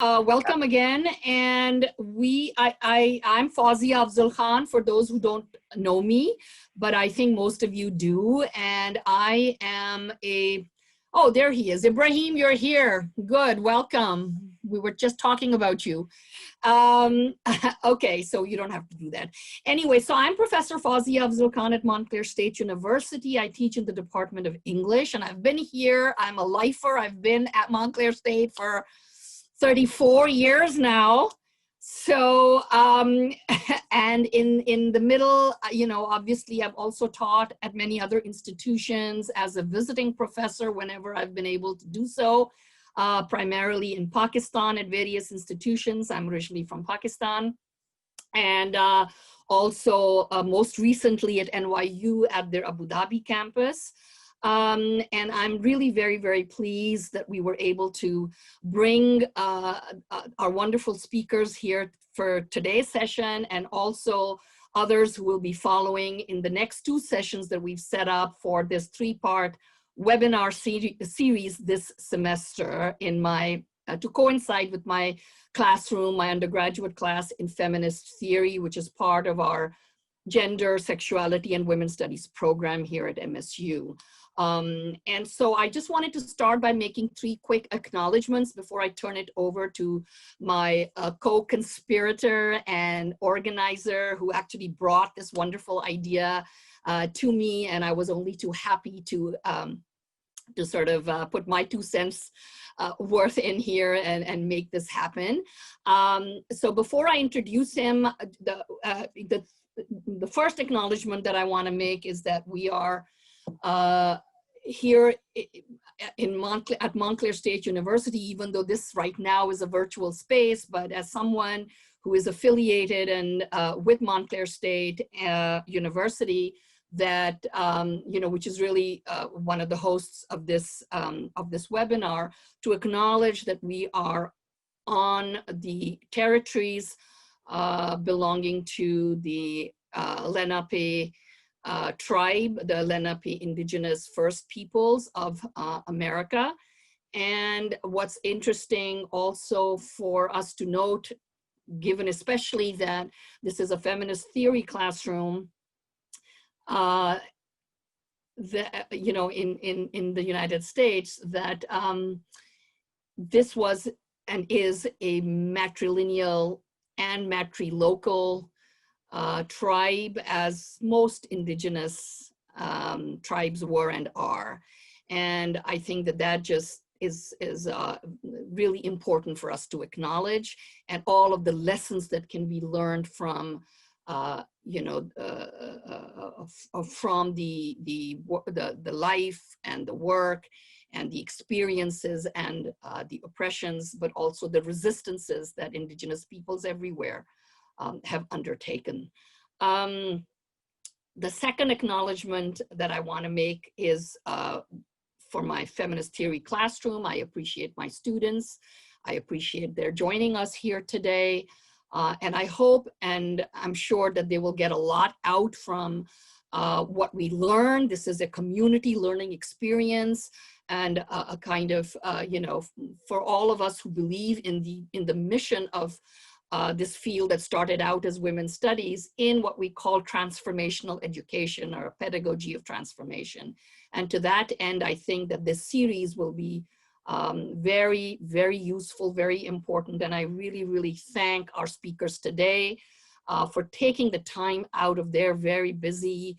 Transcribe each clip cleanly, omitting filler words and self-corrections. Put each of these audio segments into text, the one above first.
Welcome again, and I'm Fawzia Afzal-Khan for those who don't know me, but I think most of you do, and I am oh, there he is. Ibrahim, you're here. Good, welcome. We were just talking about you. Okay, so you don't have to do that. Anyway, so I'm Professor Fawzia Afzal-Khan at Montclair State University. I teach in the Department of English, and I've been here. I'm a lifer. I've been at Montclair State for 34 years now. So, and in the middle, obviously I've also taught at many other institutions as a visiting professor whenever I've been able to do so, primarily in Pakistan at various institutions. I'm originally from Pakistan. And also most recently at NYU at their Abu Dhabi campus. And I'm really very, very pleased that we were able to bring our wonderful speakers here for today's session, and also others who will be following in the next two sessions that we've set up for this three-part webinar series this semester in my, to coincide with my classroom, my undergraduate class in Feminist Theory, which is part of our Gender, Sexuality, and Women's Studies program here at MSU. And so I just wanted to start by making three quick acknowledgements before I turn it over to my co-conspirator and organizer who actually brought this wonderful idea to me, and I was only too happy to sort of put my 2 cents worth in here and make this happen. So before I introduce him, the first acknowledgement that I want to make is that we are here at Montclair State University, even though this right now is a virtual space, but as someone who is affiliated and with Montclair State University, that which is really one of the hosts of this webinar, to acknowledge that we are on the territories belonging to the Lenape tribe, the Lenape Indigenous First Peoples of America. And what's interesting also for us to note, given especially that this is a feminist theory classroom, that, in the United States, that this was and is a matrilineal and matrilocal tribe, as most indigenous tribes were and are. And I think that that just is really important for us to acknowledge, and all of the lessons that can be learned from from the life and the work and the experiences and the oppressions, but also the resistances that indigenous peoples everywhere have undertaken. The second acknowledgement that I want to make is for my feminist theory classroom. I appreciate my students. I appreciate their joining us here today. And I hope, and I'm sure that they will get a lot out from what we learned. This is a community learning experience, and a kind of, for all of us who believe in the mission of this field that started out as women's studies, in what we call transformational education, or pedagogy of transformation. And to that end, I think that this series will be very, very useful, very important. And I really, really thank our speakers today for taking the time out of their very busy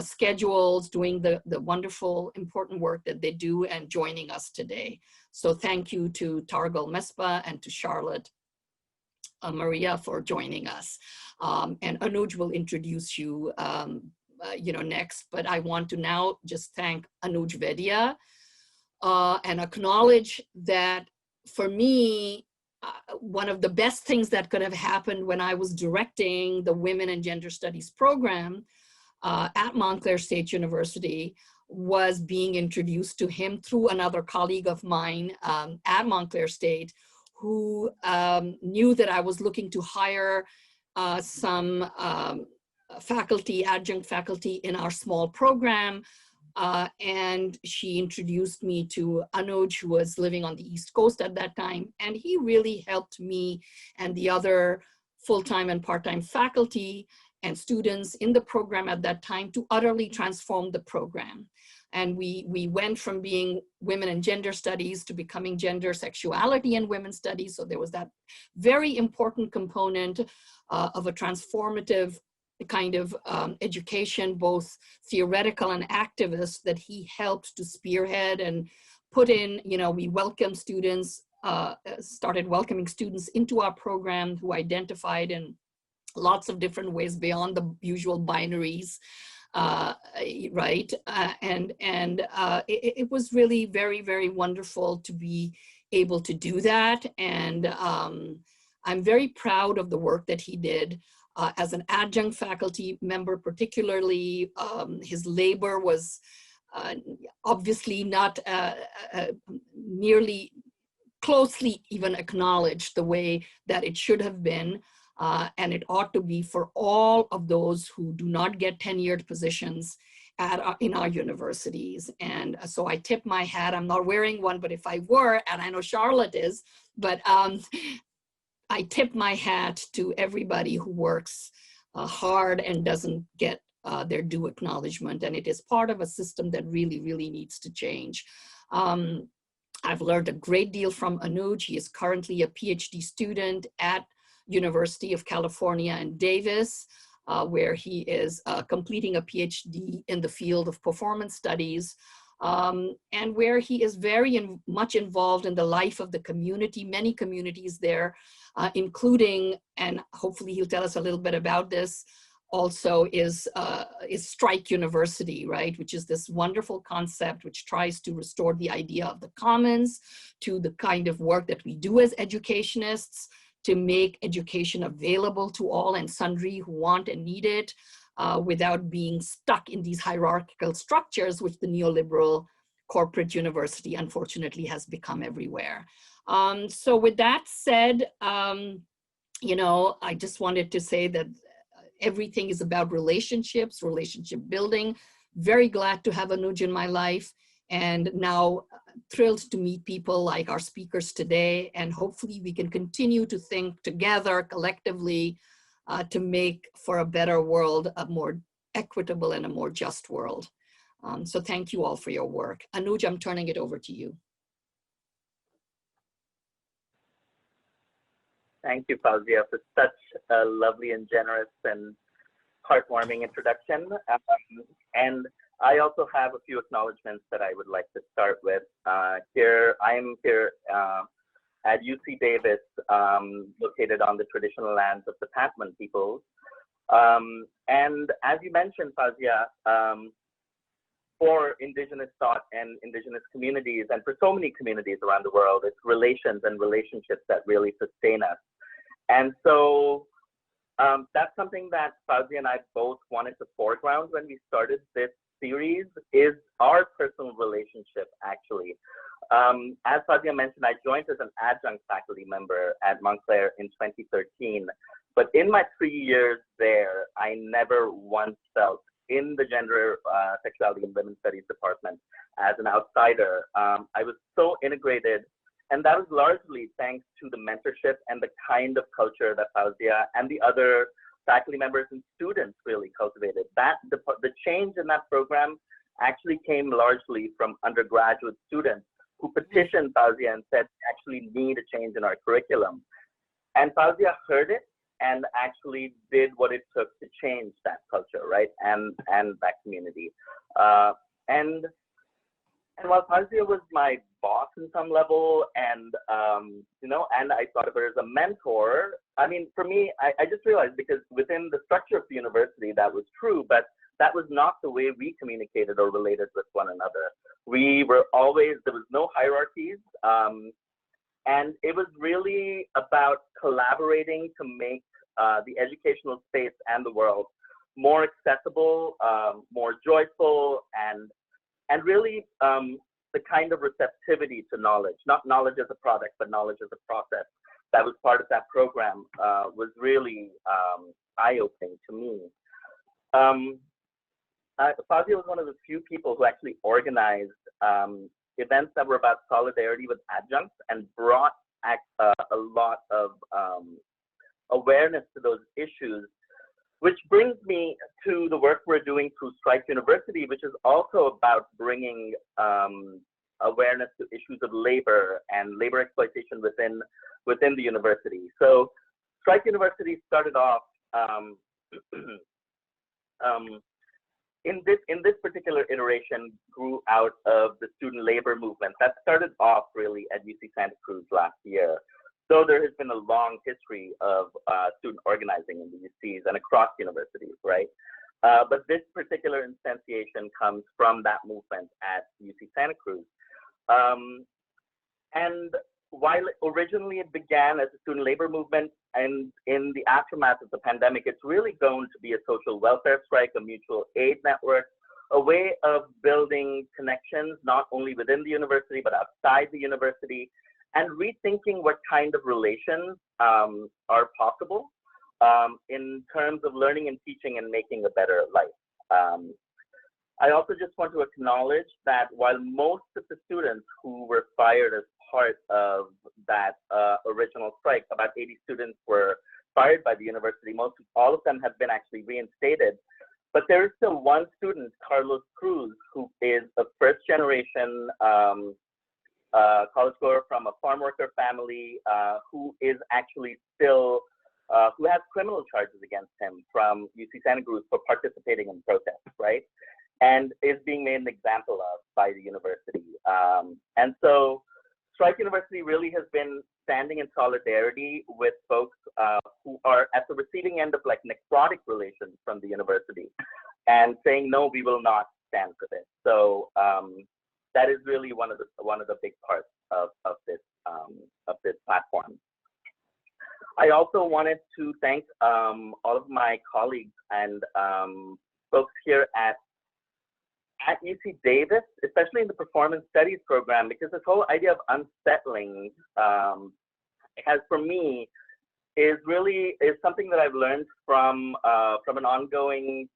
schedules, doing the wonderful, important work that they do, and joining us today. So thank you to Targal Mespa and to Charlotte Maria for joining us. And Anuj will introduce you, next, but I want to now just thank Anuj Vedia and acknowledge that for me, one of the best things that could have happened when I was directing the Women and Gender Studies program at Montclair State University was being introduced to him through another colleague of mine at Montclair State, who knew that I was looking to hire some faculty, adjunct faculty in our small program And she introduced me to Anuj, who was living on the East Coast at that time. And he really helped me and the other full-time and part-time faculty and students in the program at that time to utterly transform the program. And we went from being women and gender studies to becoming gender, sexuality, and women's studies. So there was that very important component of a transformative kind of education, both theoretical and activist, that he helped to spearhead and put in. We welcome students, started welcoming students into our program who identified in lots of different ways beyond the usual binaries. Right, it was really very, very wonderful to be able to do that. And I'm very proud of the work that he did as an adjunct faculty member. Particularly, his labor was obviously not nearly closely even acknowledged the way that it should have been. And it ought to be for all of those who do not get tenured positions in our universities. And so I tip my hat. I'm not wearing one, but if I were, and I know Charlotte is, but I tip my hat to everybody who works hard and doesn't get their due acknowledgement. And it is part of a system that really, really needs to change. I've learned a great deal from Anuj. He is currently a PhD student at University of California in Davis, where he is completing a PhD in the field of performance studies, and where he is very much involved in the life of the community, many communities there, including, and hopefully he'll tell us a little bit about this, also is Strike University, right? Which is this wonderful concept which tries to restore the idea of the commons to the kind of work that we do as educationists, to make education available to all and sundry who want and need it, without being stuck in these hierarchical structures, which the neoliberal corporate university unfortunately has become everywhere. So with that said, I just wanted to say that everything is about relationships, relationship building. Very glad to have Anuj in my life, and now thrilled to meet people like our speakers today. And hopefully we can continue to think together collectively to make for a better world, a more equitable and a more just world. So thank you all for your work. Anuj, I'm turning it over to you. Thank you, Fawzia, for such a lovely and generous and heartwarming introduction. And I also have a few acknowledgements that I would like to start with. I'm here at UC Davis, located on the traditional lands of the Patman peoples. And as you mentioned, Fawzia, for Indigenous thought and Indigenous communities, and for so many communities around the world, it's relations and relationships that really sustain us. And so that's something that Fawzia and I both wanted to foreground when we started this series, is our personal relationship, actually. As Fawzia mentioned, I joined as an adjunct faculty member at Montclair in 2013. But in my 3 years there, I never once felt in the gender, sexuality, and women's studies department as an outsider. I was so integrated, and that was largely thanks to the mentorship and the kind of culture that Fawzia and the other faculty members and students really cultivated. The change in that program actually came largely from undergraduate students who petitioned Fawzia and said, we actually need a change in our curriculum. And Fawzia heard it and actually did what it took to change that culture, right? And that community. And while Fawzia was my boss in some level, and and I thought of her as a mentor, I mean, for me, I just realized, because within the structure of the university, that was true, but that was not the way we communicated or related with one another. We were always, there was no hierarchies, and it was really about collaborating to make the educational space and the world more accessible, more joyful, and really the kind of receptivity to knowledge, not knowledge as a product, but knowledge as a process that was part of that program, was really eye-opening to me. Fawzia was one of the few people who actually organized events that were about solidarity with adjuncts and brought a lot of awareness to those issues, which brings me to the work we're doing through Strike University, which is also about bringing awareness to issues of labor and labor exploitation within the university. So Strike University started off in this particular iteration grew out of the student labor movement that started off really at UC Santa Cruz last year. So there has been a long history of student organizing in the UCs and across universities, right? But this particular instantiation comes from that movement at UC Santa Cruz. And while originally it began as a student labor movement, and in the aftermath of the pandemic, it's really going to be a social welfare strike, a mutual aid network, a way of building connections, not only within the university, but outside the university, and rethinking what kind of relations are possible in terms of learning and teaching and making a better life. I also just want to acknowledge that while most of the students who were fired as part of that original strike, about 80 students were fired by the university, all of them have been actually reinstated. But there is still one student, Carlos Cruz, who is a first generation college goer from a farm worker family who is actually still, who has criminal charges against him from UC Santa Cruz for participating in protests, right? And is being made an example of by the university. And so Strike University really has been standing in solidarity with folks who are at the receiving end of like necrotic relations from the university and saying, no, we will not stand for this. So that is really one of the big parts of this platform. I also wanted to thank all of my colleagues and folks here at UC Davis, especially in the performance studies program, because this whole idea of unsettling has, for me, is something that I've learned from an ongoing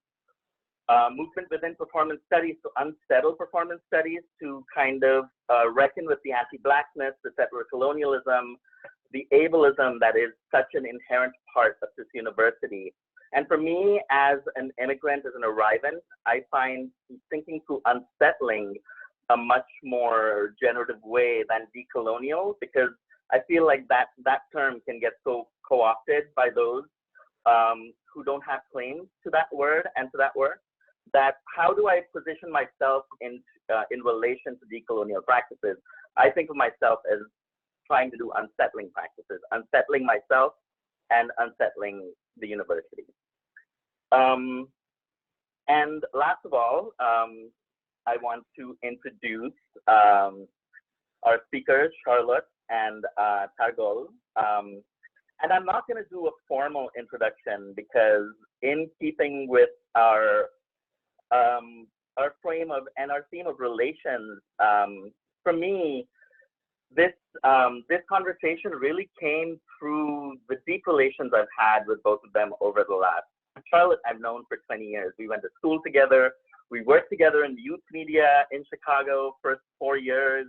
movement within performance studies to unsettle performance studies, to kind of reckon with the anti-Blackness, the settler colonialism, the ableism that is such an inherent part of this university. And for me, as an immigrant, as an arrivant, I find thinking through unsettling a much more generative way than decolonial, because I feel like that term can get so co-opted by those who don't have claims to that word and to that work, that how do I position myself in relation to decolonial practices? I think of myself as trying to do unsettling practices, unsettling myself and unsettling the university. And last of all, I want to introduce our speakers, Charlotte and Targol. And I'm not going to do a formal introduction because, in keeping with our frame of and our theme of relations, for me, this conversation really came through the deep relations I've had with both of them over the last. Charlotte, I've known for 20 years. We went to school together. We worked together in youth media in Chicago for 4 years.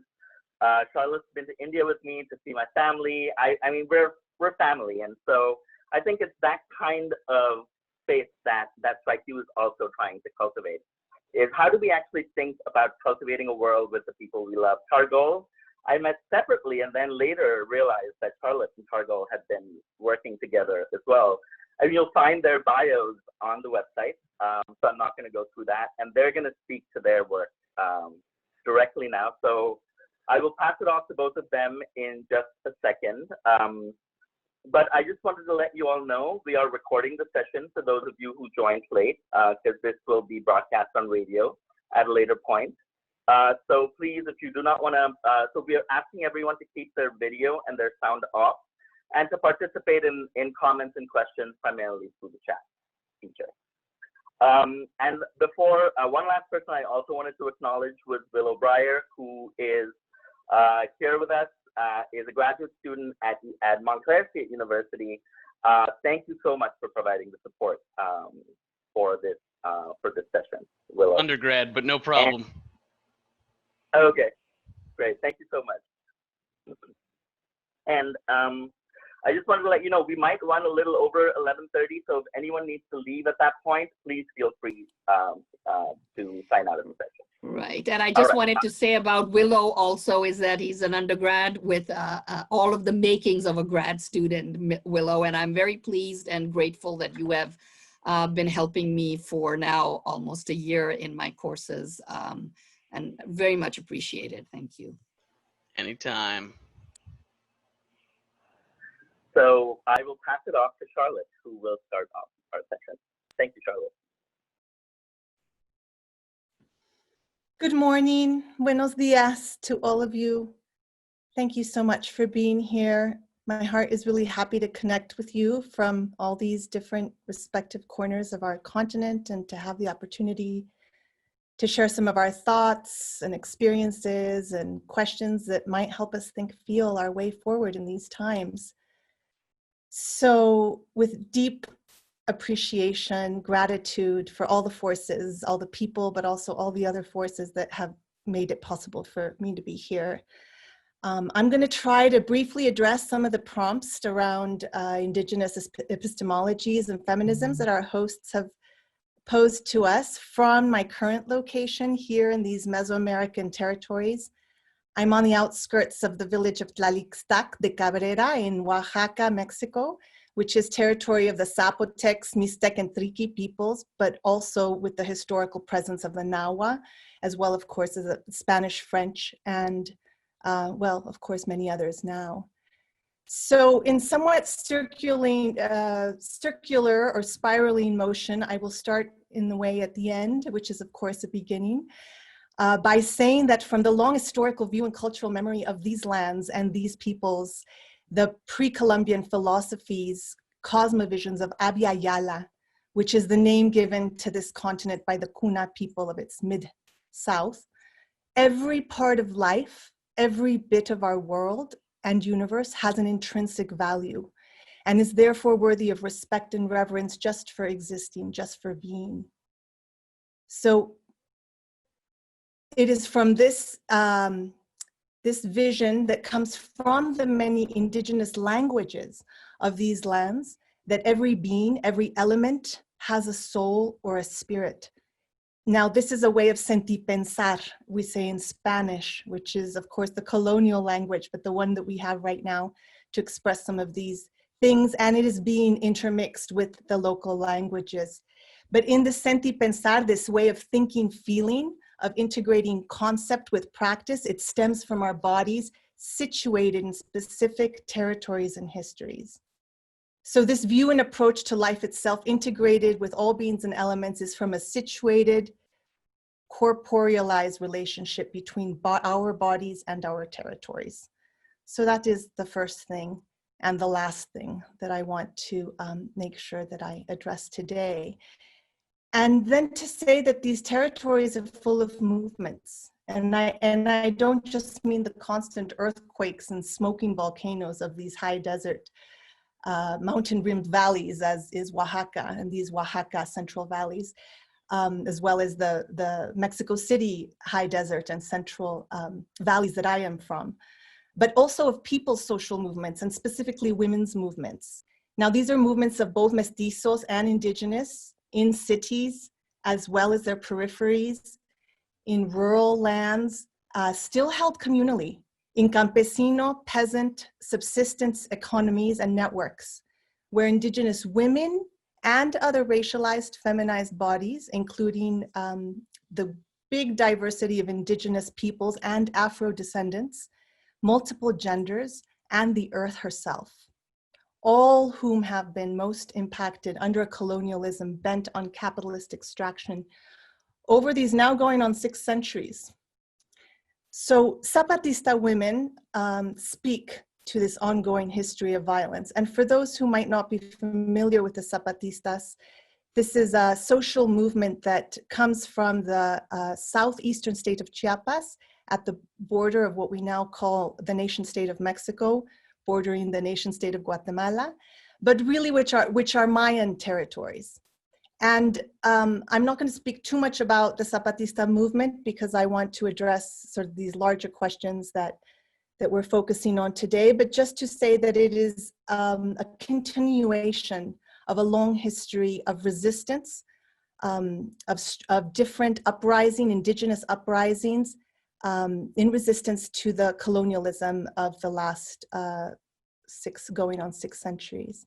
Charlotte's been to India with me to see my family. I mean, we're family, and so I think it's that kind of space that Strike U is also trying to cultivate. Is how do we actually think about cultivating a world with the people we love? Targol, I met separately, and then later realized that Charlotte and Targol had been working together as well. And you'll find their bios on the website, so I'm not going to go through that. And they're going to speak to their work directly now. So I will pass it off to both of them in just a second. But I just wanted to let you all know we are recording the session for those of you who joined late, because this will be broadcast on radio at a later point. So please, if you do not want to, so we are asking everyone to keep their video and their sound off, and to participate in comments and questions primarily through the chat feature. And before, one last person I also wanted to acknowledge was Willow Breyer, who is here with us, is a graduate student at Montclair State University. Thank you so much for providing the support for this for this session, Willow. Undergrad, but no problem. Okay, great. Thank you so much. And I just wanted to let you know, we might run a little over 11:30, so if anyone needs to leave at that point, please feel free to sign out of the session. Right, and I just wanted to say about Willow also is that he's an undergrad with all of the makings of a grad student, Willow, and I'm very pleased and grateful that you have been helping me for now almost a year in my courses, and very much appreciated. Thank you. Anytime. So I will pass it off to Charlotte, who will start off our session. Thank you, Charlotte. Good morning, buenos dias to all of you. Thank you so much for being here. My heart is really happy to connect with you from all these different respective corners of our continent and to have the opportunity to share some of our thoughts and experiences and questions that might help us feel our way forward in these times. So with deep appreciation, gratitude for all the forces, all the people, but also all the other forces that have made it possible for me to be here. I'm going to try to briefly address some of the prompts around Indigenous epistemologies and feminisms that our hosts have posed to us from my current location here in these Mesoamerican territories. I'm on the outskirts of the village of Tlalixtac de Cabrera in Oaxaca, Mexico, which is territory of the Zapotecs, Mixtec, and Triqui peoples, but also with the historical presence of the Nahua, as well, of course, as the Spanish, French, and, well, of course, many others now. So in somewhat circular or spiraling motion, I will start in the way at the end, which is, of course, a beginning, by saying that from the long historical view and cultural memory of these lands and these peoples, the pre-Columbian philosophies, cosmovisions of Abya Yala, which is the name given to this continent by the Kuna people of its mid-south, every part of life, every bit of our world and universe has an intrinsic value and is therefore worthy of respect and reverence just for existing, just for being. So it is from this this vision that comes from the many indigenous languages of these lands, that every being, every element has a soul or a spirit. Now, this is a way of senti pensar, we say in Spanish, which is, of course, the colonial language, but the one that we have right now to express some of these things, and it is being intermixed with the local languages. But in the senti pensar, this way of thinking, feeling, of integrating concept with practice, it stems from our bodies situated in specific territories and histories. So this view and approach to life itself, integrated with all beings and elements, is from a situated, corporealized relationship between our bodies and our territories. So that is the first thing and the last thing that I want to make sure that I address today. And then to say that these territories are full of movements. And I don't just mean the constant earthquakes and smoking volcanoes of these high desert mountain-rimmed valleys, as is Oaxaca and these Oaxaca central valleys, as well as the Mexico City high desert and central valleys that I am from, but also of people's social movements and specifically women's movements. Now, these are movements of both mestizos and indigenous in cities, as well as their peripheries, in rural lands, still held communally, in campesino, peasant, subsistence economies and networks, where indigenous women and other racialized, feminized bodies, including the big diversity of indigenous peoples and Afro-descendants, multiple genders, and the earth herself, all whom have been most impacted under a colonialism bent on capitalist extraction over these now going on 6 centuries. So Sabatista women speak to this ongoing history of violence. And for those who might not be familiar with the Zapatistas, this is a social movement that comes from the southeastern state of Chiapas at the border of what we now call the nation state of Mexico, bordering the nation state of Guatemala, but really which are Mayan territories. And I'm not going to speak too much about the Zapatista movement because I want to address sort of these larger questions that we're focusing on today, but just to say that it is a continuation of a long history of resistance, of different indigenous uprisings, in resistance to the colonialism of the last going on 6 centuries.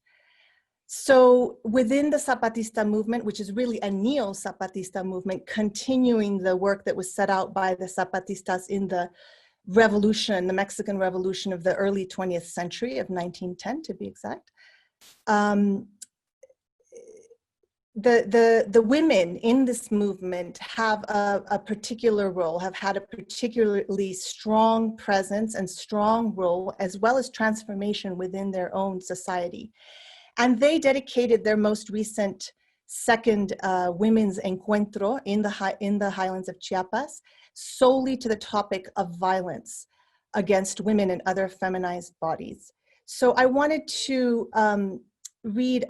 So within the Zapatista movement, which is really a neo-Zapatista movement, continuing the work that was set out by the Zapatistas in the revolution, the Mexican Revolution of the early 20th century of 1910 to be exact, the women in this movement have a particular role, have had a particularly strong presence and strong role, as well as transformation within their own society. And they dedicated their most recent second women's encuentro in the highlands of Chiapas solely to the topic of violence against women and other feminized bodies. So I wanted to read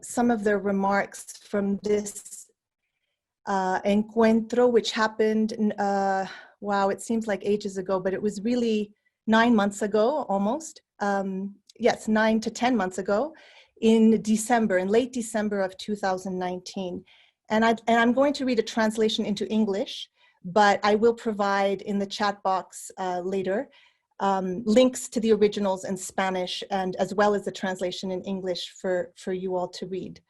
some of their remarks from this encuentro, which happened, wow, it seems like ages ago, but it was really 9 months ago, almost. Yes, 9 to 10 months ago in late December of 2019. And I'm going to read a translation into English, but I will provide in the chat box later links to the originals in Spanish and as well as the translation in English for you all to read.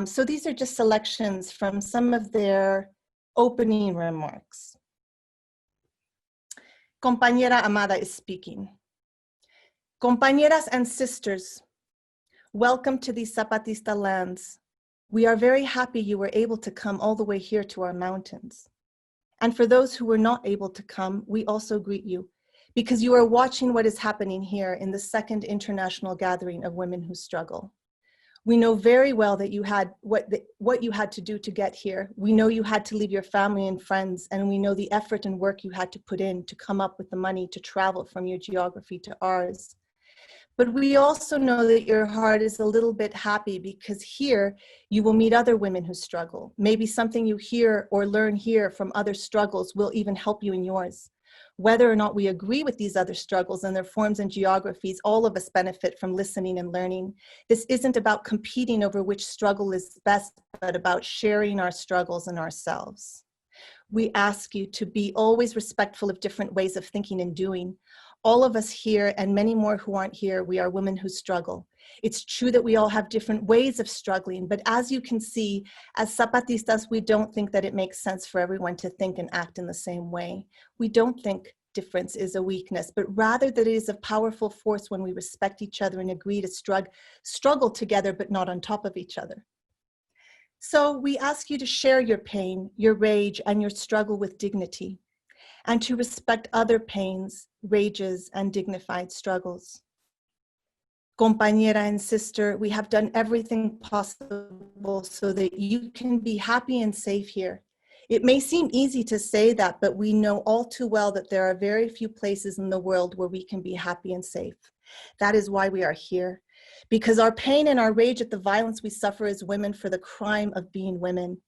So these are just selections from some of their opening remarks. Compañera Amada is speaking. Compañeras and sisters, welcome to these Zapatista lands. We are very happy you were able to come all the way here to our mountains. And for those who were not able to come, we also greet you because you are watching what is happening here in the second international gathering of women who struggle. We know very well that you had what you had to do to get here. We know you had to leave your family and friends, and we know the effort and work you had to put in to come up with the money to travel from your geography to ours. But we also know that your heart is a little bit happy because here you will meet other women who struggle. Maybe something you hear or learn here from other struggles will even help you in yours. Whether or not we agree with these other struggles and their forms and geographies, all of us benefit from listening and learning. This isn't about competing over which struggle is best, but about sharing our struggles and ourselves. We ask you to be always respectful of different ways of thinking and doing. All of us here and many more who aren't here, we are women who struggle. It's true that we all have different ways of struggling, but as you can see, as Zapatistas, we don't think that it makes sense for everyone to think and act in the same way. We don't think difference is a weakness, but rather that it is a powerful force when we respect each other and agree to struggle together, but not on top of each other. So we ask you to share your pain, your rage, and your struggle with dignity, and to respect other pains, rages, and dignified struggles. Compañera and sister, we have done everything possible so that you can be happy and safe here. It may seem easy to say that, but we know all too well that there are very few places in the world where we can be happy and safe. That is why we are here, because our pain and our rage at the violence we suffer as women for the crime of being women.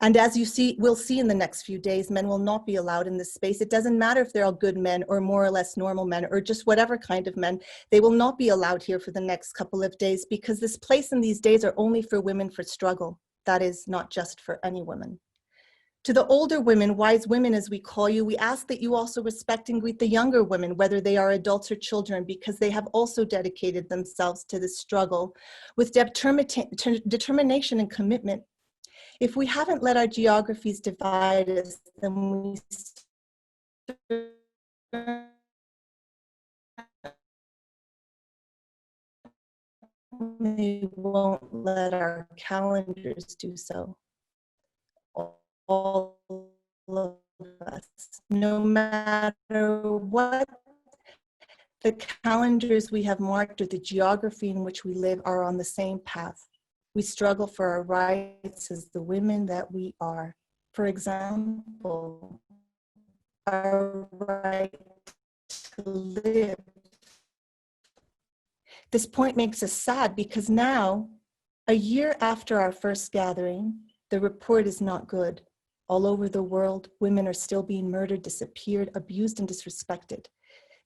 And as we'll see in the next few days, men will not be allowed in this space. It doesn't matter if they're all good men or more or less normal men or just whatever kind of men. They will not be allowed here for the next couple of days because this place and these days are only for women for struggle. That is not just for any women. To the older women, wise women as we call you, we ask that you also respect and greet the younger women, whether they are adults or children, because they have also dedicated themselves to this struggle with determination and commitment. If we haven't let our geographies divide us, then we won't let our calendars do so. All of us, no matter what the calendars we have marked or the geography in which we live, are on the same path. We struggle for our rights as the women that we are. For example, our right to live. This point makes us sad because now A year after our first gathering, the report is not good. All over the world, women are still being murdered, disappeared, abused, and disrespected.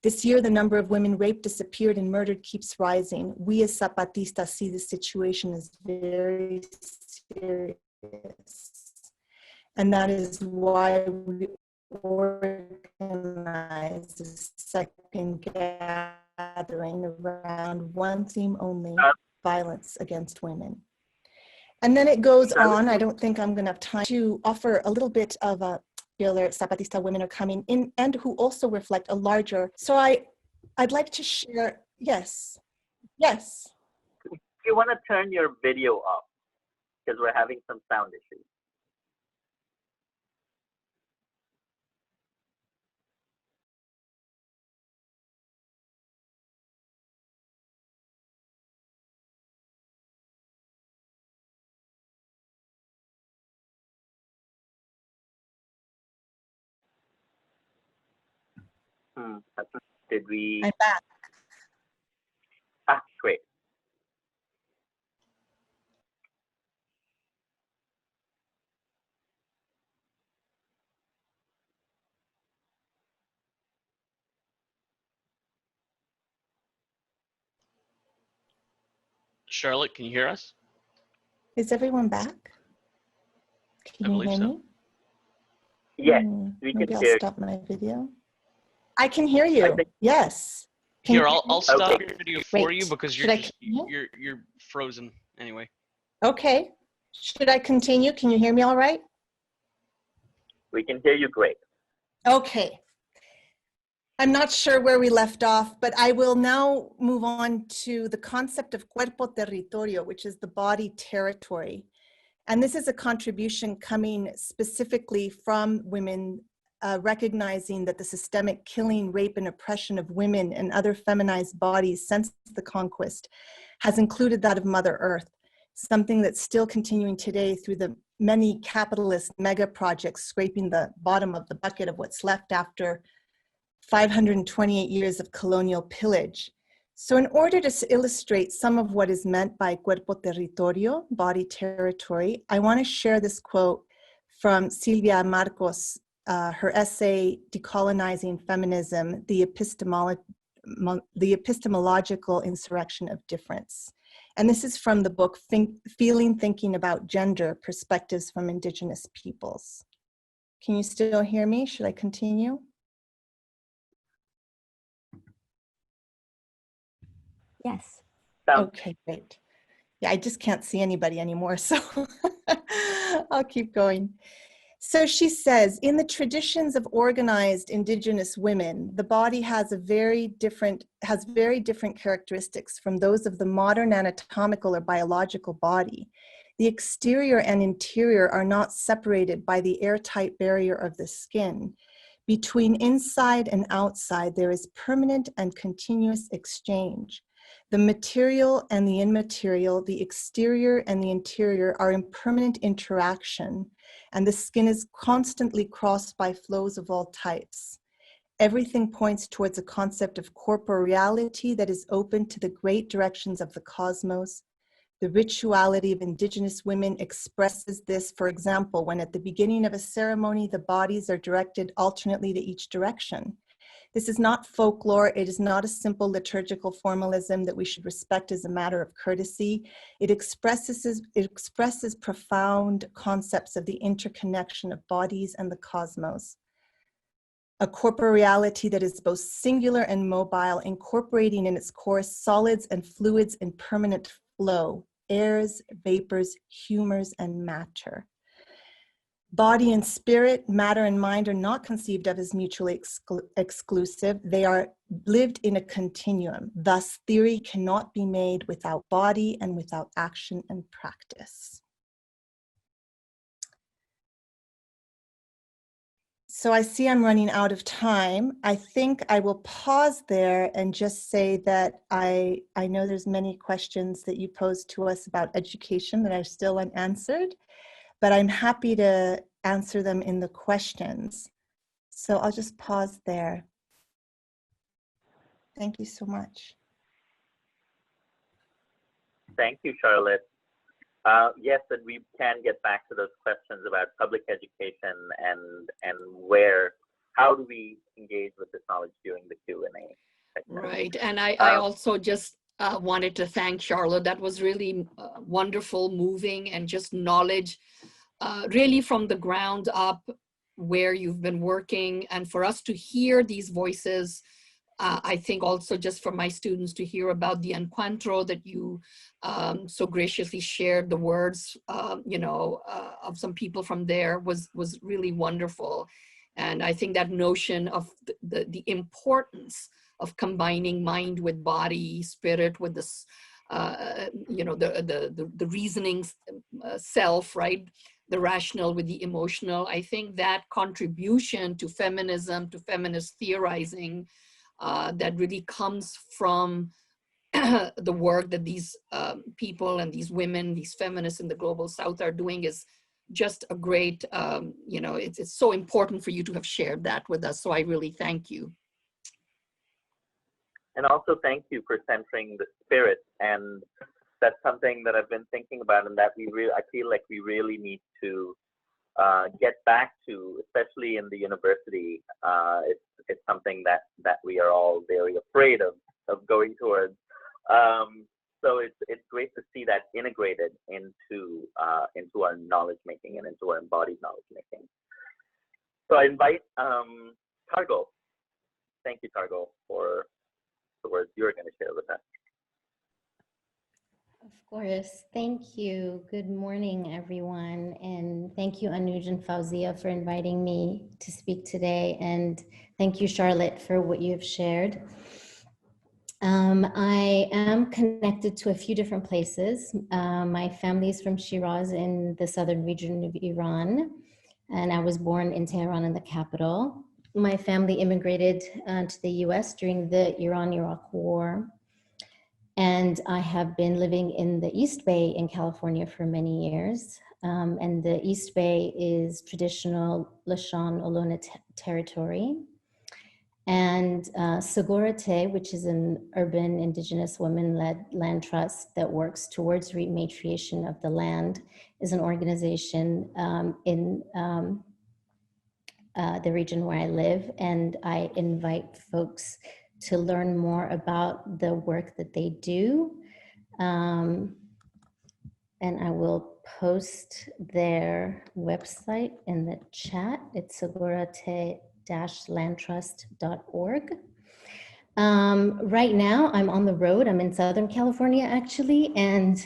This year, the number of women raped, disappeared, and murdered keeps rising. We as Zapatistas see the situation as very serious. And that is why we organized a second gathering around one theme only, violence against women. And then it goes on. I don't think I'm going to have time to offer a little bit of a particular Zapatista women are coming in and who also reflect a larger. So I'd like to share. Yes. Yes. If you want to turn your video off, because we're having some sound issues. Did we? I'm back. Ah, great. Charlotte, can you hear us? Is everyone back? Can I you believe hear so. me? Yes, we can Maybe I'll hear. stop my video. I can hear you. Yes. Can Here, you hear I'll me? stop Okay. your video for Great. you because Should I you're just, continue? you're frozen anyway. Okay. Should I continue? Can you hear me all right? We can hear you great. Okay. I'm not sure where we left off, but I will now move on to the concept of cuerpo territorio, which is the body territory. And this is a contribution coming specifically from women recognizing that the systemic killing, rape, and oppression of women and other feminized bodies since the conquest has included that of Mother Earth, something that's still continuing today through the many capitalist mega projects scraping the bottom of the bucket of what's left after 528 years of colonial pillage. So in order to illustrate some of what is meant by cuerpo territorio, body territory, I want to share this quote from Silvia Marcos, her essay, Decolonizing Feminism, the Epistemological Insurrection of Difference. And this is from the book, Feeling, Thinking About Gender, Perspectives from Indigenous Peoples. Can you still hear me? Should I continue? Yes. Okay, great. Yeah, I just can't see anybody anymore, so I'll keep going. So she says, in the traditions of organized Indigenous women, the body has very different characteristics from those of the modern anatomical or biological body. The exterior and interior are not separated by the airtight barrier of the skin. Between inside and outside, there is permanent and continuous exchange. The material and the immaterial, the exterior and the interior are in permanent interaction, and the skin is constantly crossed by flows of all types. Everything points towards a concept of corporeality that is open to the great directions of the cosmos. The rituality of Indigenous women expresses this, for example, when at the beginning of a ceremony, the bodies are directed alternately to each direction. This is not folklore. It is not a simple liturgical formalism that we should respect as a matter of courtesy. It expresses profound concepts of the interconnection of bodies and the cosmos. A corporeality that is both singular and mobile, incorporating in its core solids and fluids in permanent flow, airs, vapors, humors, and matter. Body and spirit, matter and mind are not conceived of as mutually exclusive. They are lived in a continuum. Thus, theory cannot be made without body and without action and practice. So I see I'm running out of time. I think I will pause there and just say that I know there's many questions that you posed to us about education that are still unanswered, but I'm happy to answer them in the questions. So I'll just pause there. Thank you so much. Thank you, Charlotte. yes, and we can get back to those questions about public education and how do we engage with this knowledge during the Q&A. Right, and I also just wanted to thank Charlotte. That was really wonderful, moving, and just knowledge really from the ground up where you've been working, and for us to hear these voices. I think also just for my students to hear about the encuentro that you so graciously shared the words, of some people from there was really wonderful. And I think that notion of the importance of combining mind with body, spirit with this, the reasoning self, right? The rational with the emotional. I think that contribution to feminism, to feminist theorizing, that really comes from the work that these people and these women, these feminists in the global South are doing is just a great, it's so important for you to have shared that with us. So I really thank you. And also thank you for centering the spirit. And that's something that I've been thinking about, and that I feel like we really need to get back to, especially in the university. It's something that we are all very afraid of going towards. So it's great to see that integrated into our knowledge making and into our embodied knowledge making. So I invite Targo. Thank you, Targo, for the words you're going to share with us. Of course. Thank you. Good morning, everyone. And thank you, Anuj and Fawzia, for inviting me to speak today. And thank you, Charlotte, for what you have shared. I am connected to a few different places. My family is from Shiraz in the southern region of Iran, and I was born in Tehran, in the capital. My family immigrated to the US during the Iran-Iraq War. And I have been living in the East Bay in California for many years. And the East Bay is traditional Lashan Ohlone territory. And Segorite, which is an urban Indigenous women-led land trust that works towards rematriation of the land, is an organization in the region where I live. And I invite folks to learn more about the work that they do. And I will post their website in the chat. It's segorite-landtrust.org. Right now, I'm on the road. I'm in Southern California, actually, and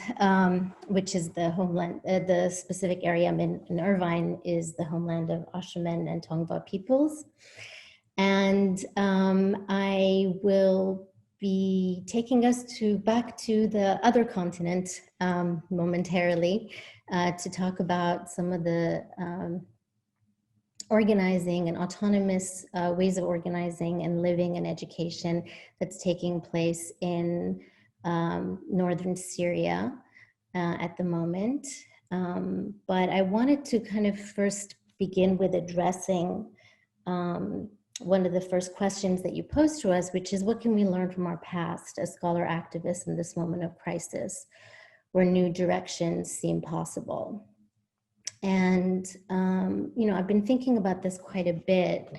which is the homeland, the specific area I'm in Irvine is the homeland of Ashamen and Tongva peoples. And I will be taking us back to the other continent momentarily to talk about some of the organizing and autonomous ways of organizing and living and education that's taking place in northern Syria at the moment. But I wanted to kind of first begin with addressing one of the first questions that you posed to us, which is what can we learn from our past as scholar activists in this moment of crisis where new directions seem possible? And, I've been thinking about this quite a bit,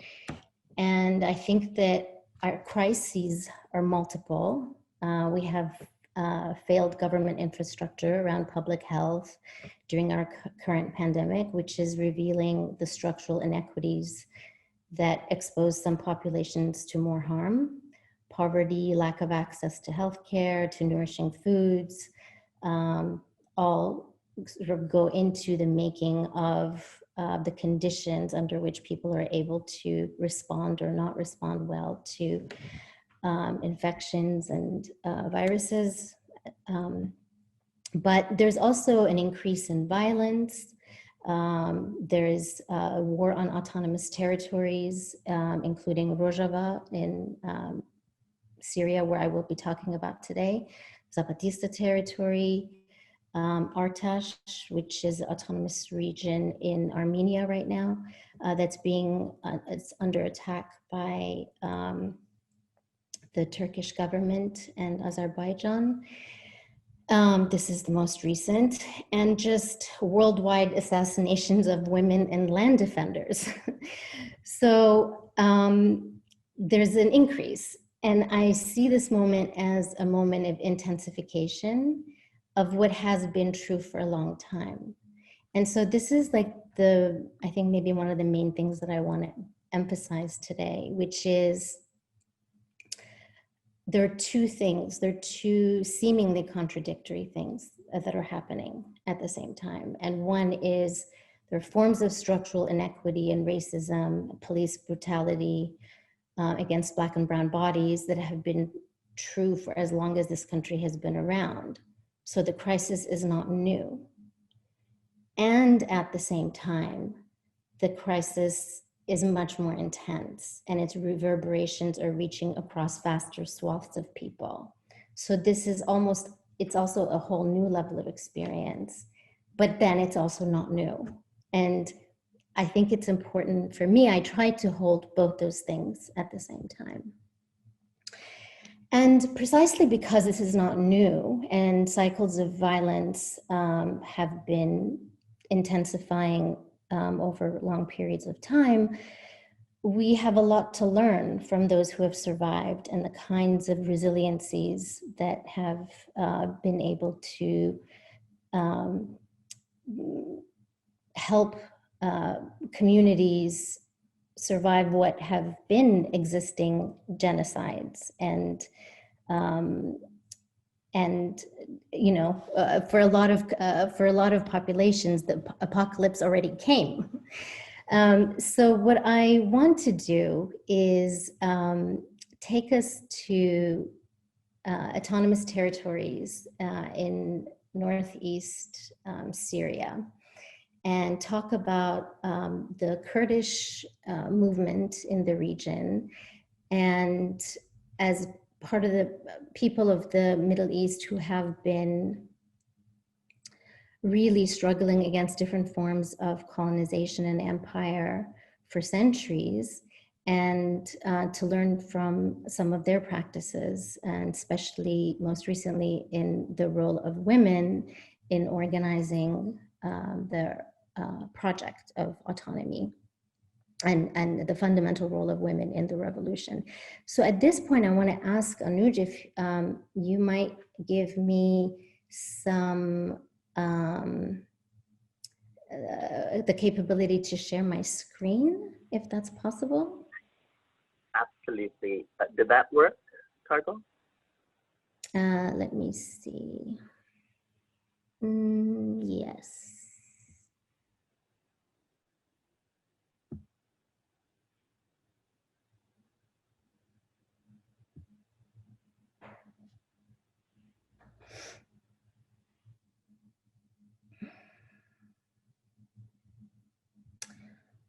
and I think that our crises are multiple. We have failed government infrastructure around public health during our current pandemic, which is revealing the structural inequities that expose some populations to more harm. Poverty, lack of access to healthcare, to nourishing foods, all sort of go into the making of the conditions under which people are able to respond or not respond well to infections and viruses. But there's also an increase in violence. There is a war on autonomous territories, including Rojava in Syria, where I will be talking about today, Sabatista territory, Artash, which is an autonomous region in Armenia right now, that's it's under attack by the Turkish government and Azerbaijan. This is the most recent, and just worldwide assassinations of women and land defenders. So there's an increase, and I see this moment as a moment of intensification of what has been true for a long time. And so this is like I think maybe one of the main things that I want to emphasize today, which is there are two things, there are two seemingly contradictory things that are happening at the same time. And one is there are forms of structural inequity and racism, police brutality against Black and brown bodies that have been true for as long as this country has been around. So the crisis is not new. And at the same time, the crisis is much more intense, and its reverberations are reaching across vaster swaths of people. So this is it's also a whole new level of experience, but then it's also not new. And I think it's important for me, I try to hold both those things at the same time. And precisely because this is not new and cycles of violence have been intensifying over long periods of time, we have a lot to learn from those who have survived and the kinds of resiliencies that have been able to help communities survive what have been existing genocides and you know, for a lot of populations, the apocalypse already came. So what I want to do is take us to autonomous territories in northeast Syria and talk about the Kurdish movement in the region, and as part of the people of the Middle East who have been really struggling against different forms of colonization and empire for centuries, and to learn from some of their practices, and especially most recently in the role of women in organizing the project of autonomy. And the fundamental role of women in the revolution. So at this point, I want to ask Anuj if you might give me some, the capability to share my screen, if that's possible. Absolutely. Did that work, Cargo? Let me see. Yes.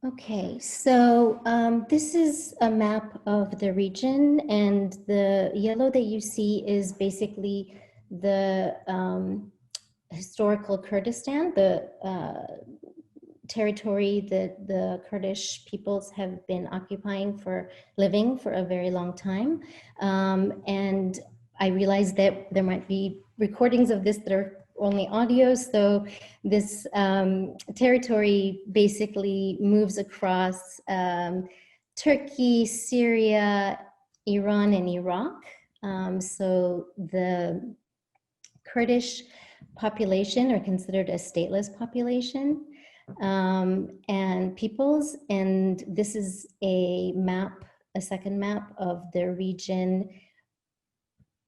Okay, so this is a map of the region, and the yellow that you see is basically the historical Kurdistan, the territory that the Kurdish peoples have been occupying living for a very long time. And I realized that there might be recordings of this that are only audio, so this territory basically moves across Turkey, Syria, Iran, and Iraq. So the Kurdish population are considered a stateless population and peoples, and this is a map, a second map of the region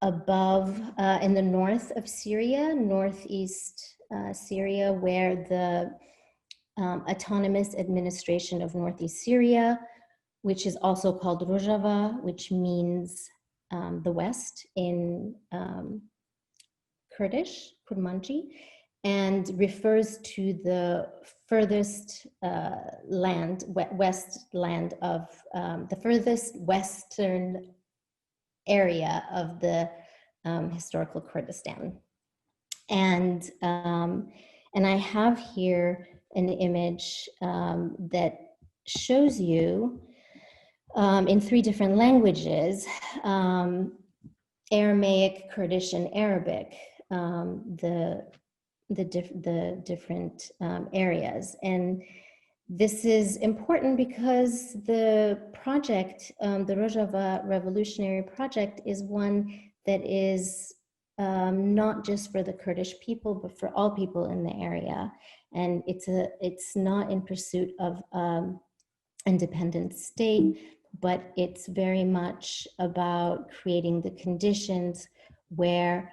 above in the north of Syria, northeast Syria, where the Autonomous Administration of Northeast Syria, which is also called Rojava, which means the west in Kurdish, Kurmanji, and refers to the furthest land, west land of the furthest western area of the historical Kurdistan. And I have here an image that shows you in 3 different languages, Aramaic, Kurdish, and Arabic, the different areas. And this is important because the project, the Rojava Revolutionary Project, is one that is not just for the Kurdish people, but for all people in the area. And it's not in pursuit of independent state, but it's very much about creating the conditions where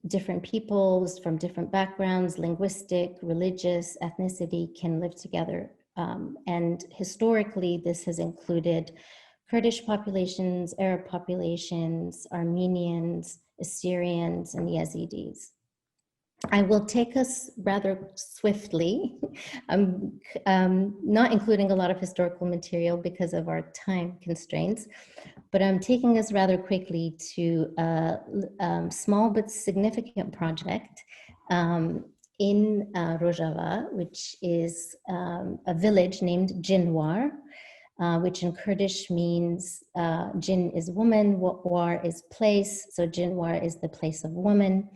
different peoples from different backgrounds, linguistic, religious, ethnicity, can live together. And historically, this has included Kurdish populations, Arab populations, Armenians, Assyrians, and Yazidis. I will take us rather swiftly. I'm not including a lot of historical material because of our time constraints, but I'm taking us rather quickly to a small but significant project in Rojava, which is a village named Jinwar, which in Kurdish means Jin is woman, War is place, so Jinwar is the place of woman.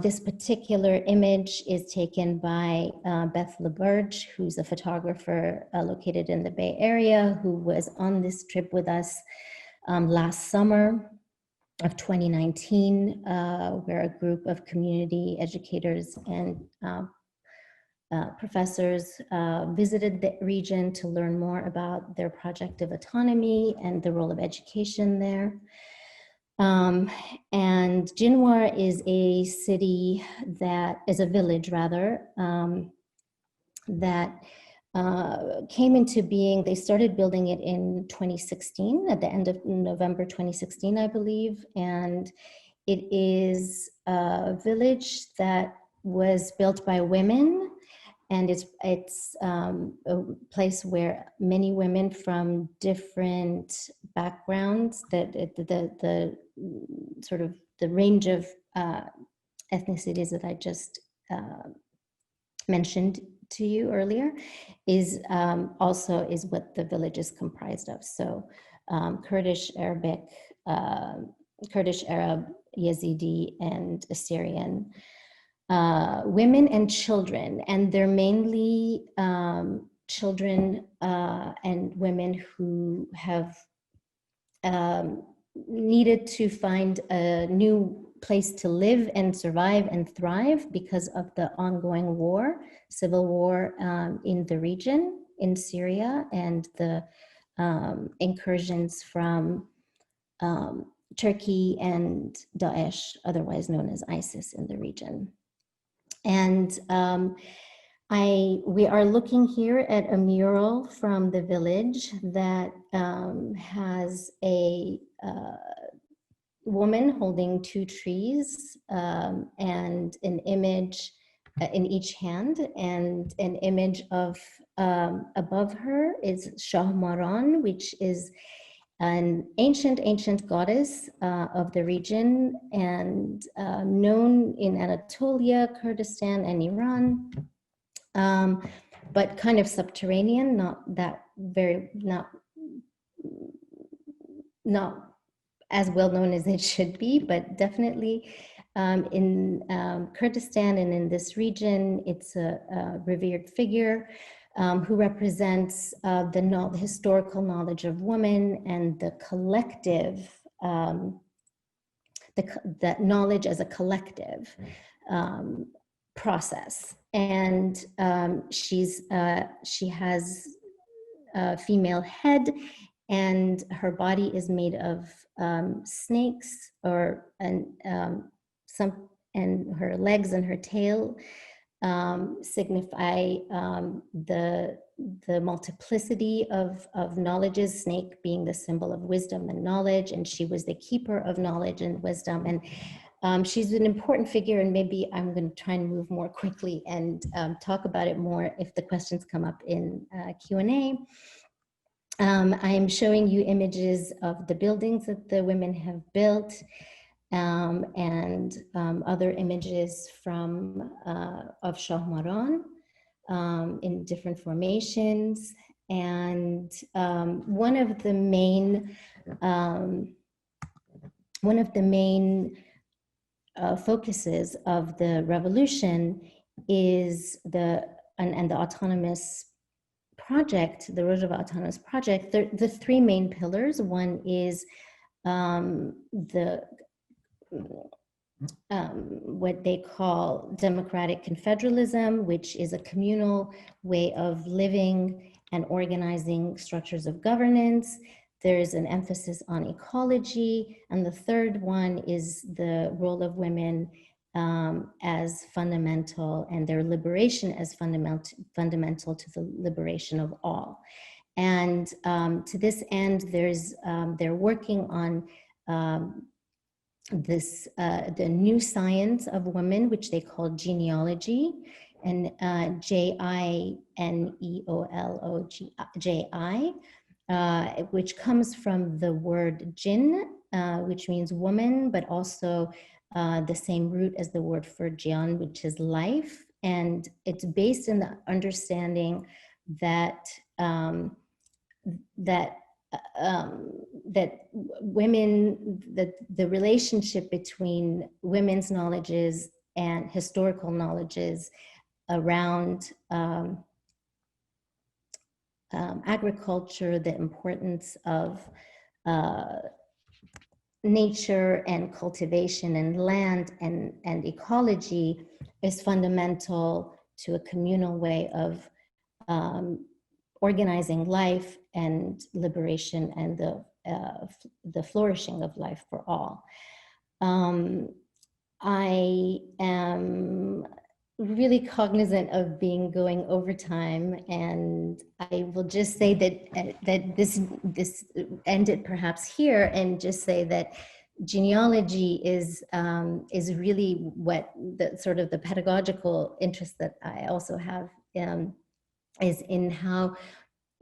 This particular image is taken by Beth LaBerge, who's a photographer located in the Bay Area, who was on this trip with us last summer of 2019, where a group of community educators and professors visited the region to learn more about their project of autonomy and the role of education there. And Jinwar is a city that is a village rather, that came into being. They started building it in 2016, at the end of November 2016, I believe. And it is a village that was built by women. And it's a place where many women from different backgrounds, the sort of the range of ethnicities that I just mentioned to you earlier, is also is what the village is comprised of. So Kurdish, Arabic, Kurdish, Arab, Yazidi, and Assyrian. Women and children, and they're mainly children and women who have needed to find a new place to live and survive and thrive because of the ongoing war, civil war in the region, in Syria, and the incursions from Turkey and Daesh, otherwise known as ISIS, in the region. And we are looking here at a mural from the village that has a woman holding two trees and an image in each hand, and an image of above her is Shahmaran, which is an ancient goddess of the region, and known in Anatolia, Kurdistan, and Iran, but kind of subterranean, not as well known as it should be, but definitely in Kurdistan and in this region, it's a revered figure who represents the historical knowledge of women and the collective, that knowledge as a collective process. And she has a female head, and her body is made of snakes, and her legs and her tail signify the multiplicity of knowledges, snake being the symbol of wisdom and knowledge, and she was the keeper of knowledge and wisdom. And she's an important figure, and maybe I'm going to try and move more quickly and talk about it more if the questions come up in Q&A. I'm showing you images of the buildings that the women have built, and other images from of Shahmaran in different formations. And one of the main focuses of the revolution is and the autonomous project, the Rojava Autonomous Project. The three main pillars. One is what they call democratic confederalism, which is a communal way of living and organizing structures of governance. There's an emphasis on ecology. And the third one is the role of women as fundamental, and their liberation as fundamental to the liberation of all. And to this end, they're working on the new science of women, which they call genealogy, and Jineologi, which comes from the word jinn, which means woman, but also the same root as the word for jian, which is life. And it's based in the understanding that that women, the relationship between women's knowledges and historical knowledges around agriculture, the importance of nature and cultivation and land and ecology is fundamental to a communal way of organizing life and liberation and the flourishing of life for all. I am really cognizant of going over time, and I will just say that this ended perhaps here, and just say that genealogy is really what the sort of the pedagogical interest that I also have is in how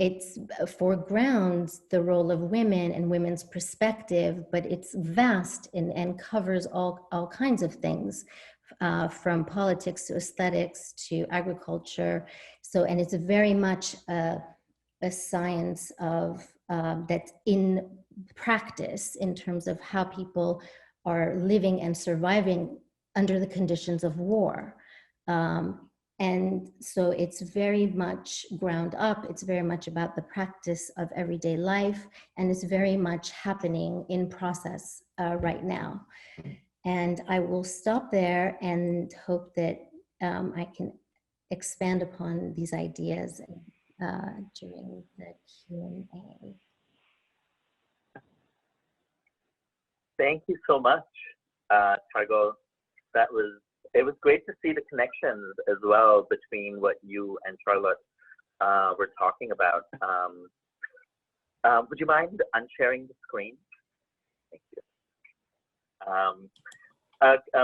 it's foregrounds the role of women and women's perspective, but it's vast and covers all kinds of things, from politics to aesthetics to agriculture. So, and it's very much a science of that's in practice in terms of how people are living and surviving under the conditions of war. And so it's very much ground up. It's very much about the practice of everyday life, and it's very much happening in process right now. And I will stop there and hope that I can expand upon these ideas during the Q&A. Thank you so much, Targol. It was great to see the connections as well between what you and Charlotte were talking about. Would you mind unsharing the screen? Thank you.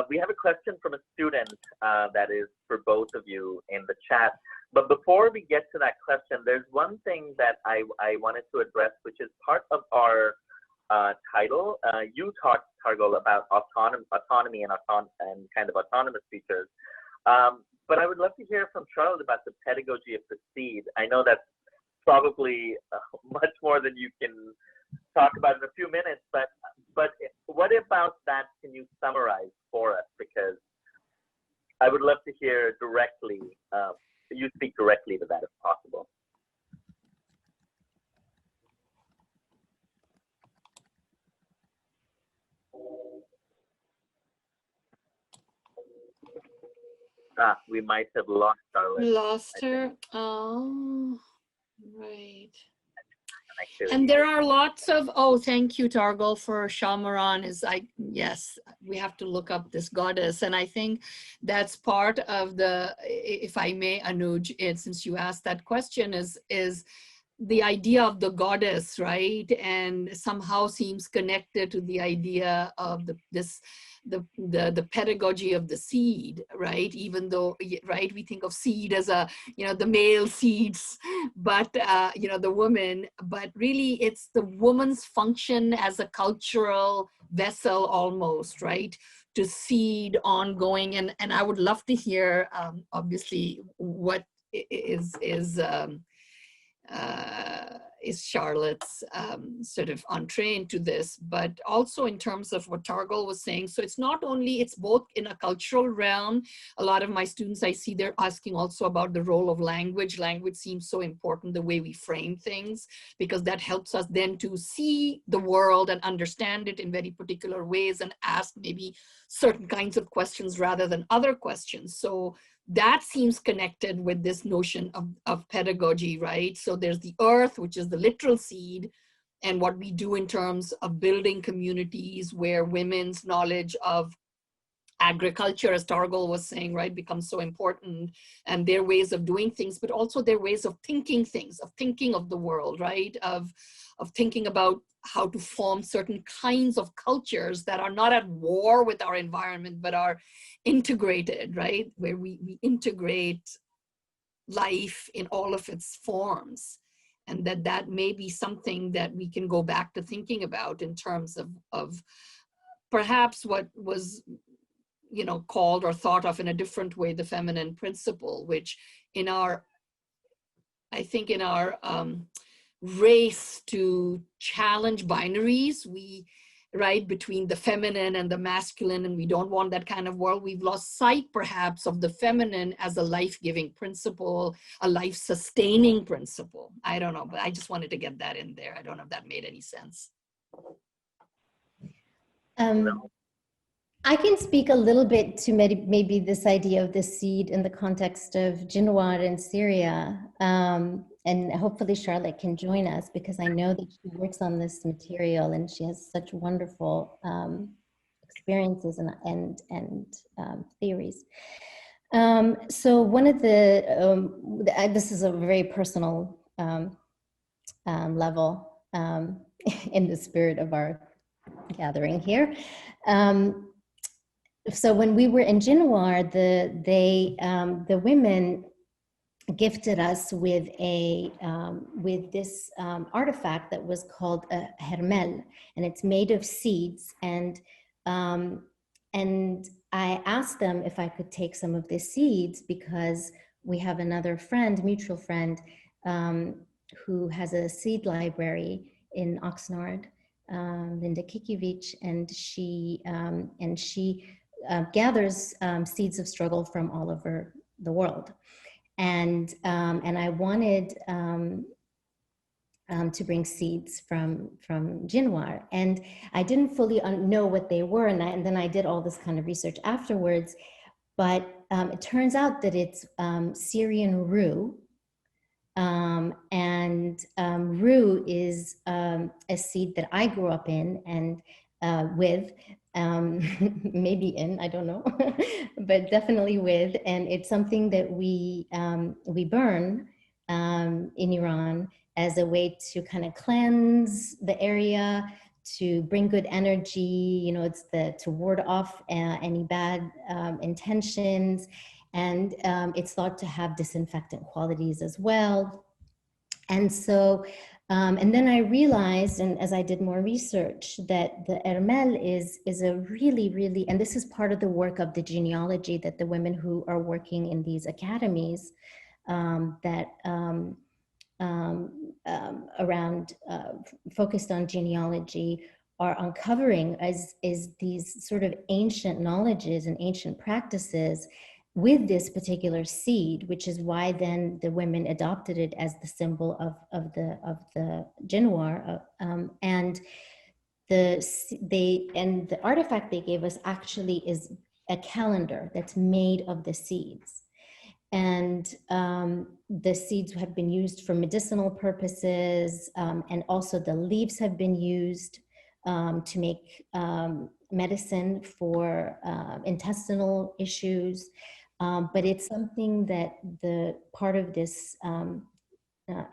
We have a question from a student that is for both of you in the chat. But before we get to that question, there's one thing that I wanted to address, which is part of our title. You talked, Targol, about autonomy and kind of autonomous features. But I would love to hear from Charlotte about the pedagogy of the seed. I know that's probably much more than you can talk about in a few minutes, but what about that can you summarize for us? Because I would love to hear directly, you speak directly to that if possible. We might have lost Charlotte. Lost her. Oh, right. And there are lots of, oh, thank you, Targol, for Shamaran yes, we have to look up this goddess. And I think that's part of the, if I may, Anuj, since you asked that question, is the idea of the goddess, right? And somehow seems connected to the idea of the pedagogy of the seed, right? Even though, right, we think of seed as the male seeds, but, the woman, but really it's the woman's function as a cultural vessel almost, right? To seed ongoing. And I would love to hear, is Charlotte's sort of entree into this, but also in terms of what Targol was saying. So it's not only, it's both in a cultural realm. A lot of my students, I see they're asking also about the role of language. Language seems so important, the way we frame things, because that helps us then to see the world and understand it in very particular ways and ask maybe certain kinds of questions rather than other questions. So that seems connected with this notion of pedagogy, right? So there's the earth, which is the literal seed, and what we do in terms of building communities where women's knowledge of agriculture, as Targol was saying, right, becomes so important, and their ways of doing things, but also their ways of thinking things, of thinking of the world, right, of thinking about how to form certain kinds of cultures that are not at war with our environment, but are integrated, right, where we integrate life in all of its forms. And that may be something that we can go back to thinking about in terms of perhaps what was, you know, called or thought of in a different way, the feminine principle, which in our, I think in our race to challenge binaries, we, right, between the feminine and the masculine, and we don't want that kind of world, we've lost sight perhaps of the feminine as a life-giving principle, a life-sustaining principle. I don't know, but I just wanted to get that in there. I don't know if that made any sense. I can speak a little bit to maybe this idea of the seed in the context of Jinwar in Syria. And hopefully Charlotte can join us, because I know that she works on this material and she has such wonderful experiences and theories. So one of the, this is a very personal level in the spirit of our gathering here. So when we were in Jinwar, the women gifted us with this artifact that was called a hermel, and it's made of seeds. And I asked them if I could take some of the seeds, because we have another friend, mutual friend, who has a seed library in Oxnard, Linda Kikiewicz, and she gathers seeds of struggle from all over the world. And I wanted to bring seeds from Jinwar, and I didn't fully know what they were, and then I did all this kind of research afterwards, but it turns out that it's Syrian rue, and rue is a seed that I grew up in and with, maybe in, I don't know, but definitely with, and it's something that we burn in Iran as a way to kind of cleanse the area, to bring good energy, you know, it's to ward off any bad intentions, and it's thought to have disinfectant qualities as well. And so, and then I realized, and as I did more research, that the hermel is a really, and this is part of the work of the genealogy that the women who are working in these academies around focused on genealogy are uncovering is these sort of ancient knowledges and ancient practices with this particular seed, which is why then the women adopted it as the symbol of the Jinwar, and the artifact they gave us actually is a calendar that's made of the seeds. And the seeds have been used for medicinal purposes, and also the leaves have been used to make medicine for intestinal issues. But it's something that the part of this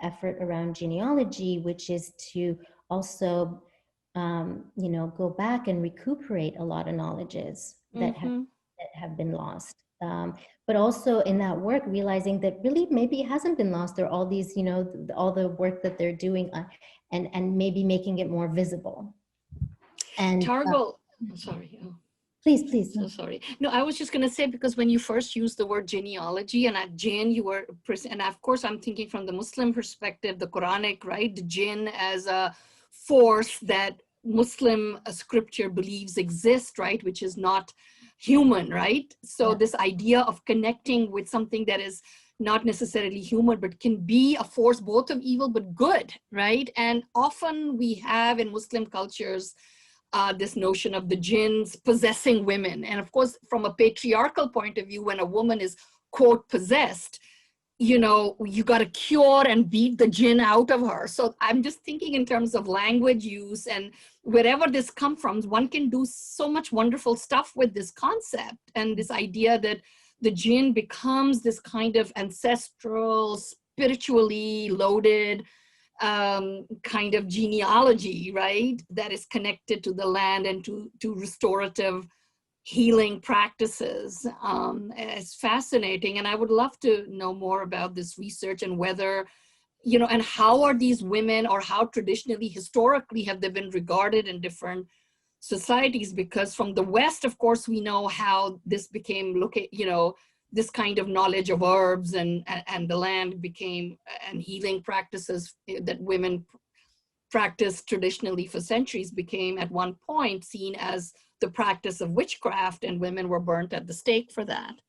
effort around genealogy, which is to also, you know, go back and recuperate a lot of knowledges that have been lost. But also in that work, realizing that really maybe it hasn't been lost. There are all these, you know, all the work that they're doing, and maybe making it more visible. And Targol, sorry. Please, please. So sorry. No, I was just going to say, because when you first used the word genealogy, and at jinn, you were, and of course, I'm thinking from the Muslim perspective, the Quranic, right? The jinn as a force that Muslim scripture believes exists, right? Which is not human, right? So this idea of connecting with something that is not necessarily human, but can be a force both of evil, but good, right? And often we have in Muslim cultures, this notion of the jinns possessing women. And of course, from a patriarchal point of view, when a woman is, quote, possessed, you know, you got to cure and beat the jinn out of her. So I'm just thinking in terms of language use, and wherever this comes from, one can do so much wonderful stuff with this concept and this idea that the jinn becomes this kind of ancestral, spiritually loaded kind of genealogy, right? That is connected to the land and to restorative healing practices. It's fascinating. And I would love to know more about this research and whether, you know, and how are these women, or how traditionally, historically, have they been regarded in different societies? Because from the West, of course, we know how this became, you know, this kind of knowledge of herbs and the land became, and healing practices that women practiced traditionally for centuries became at one point seen as the practice of witchcraft, and women were burnt at the stake for that.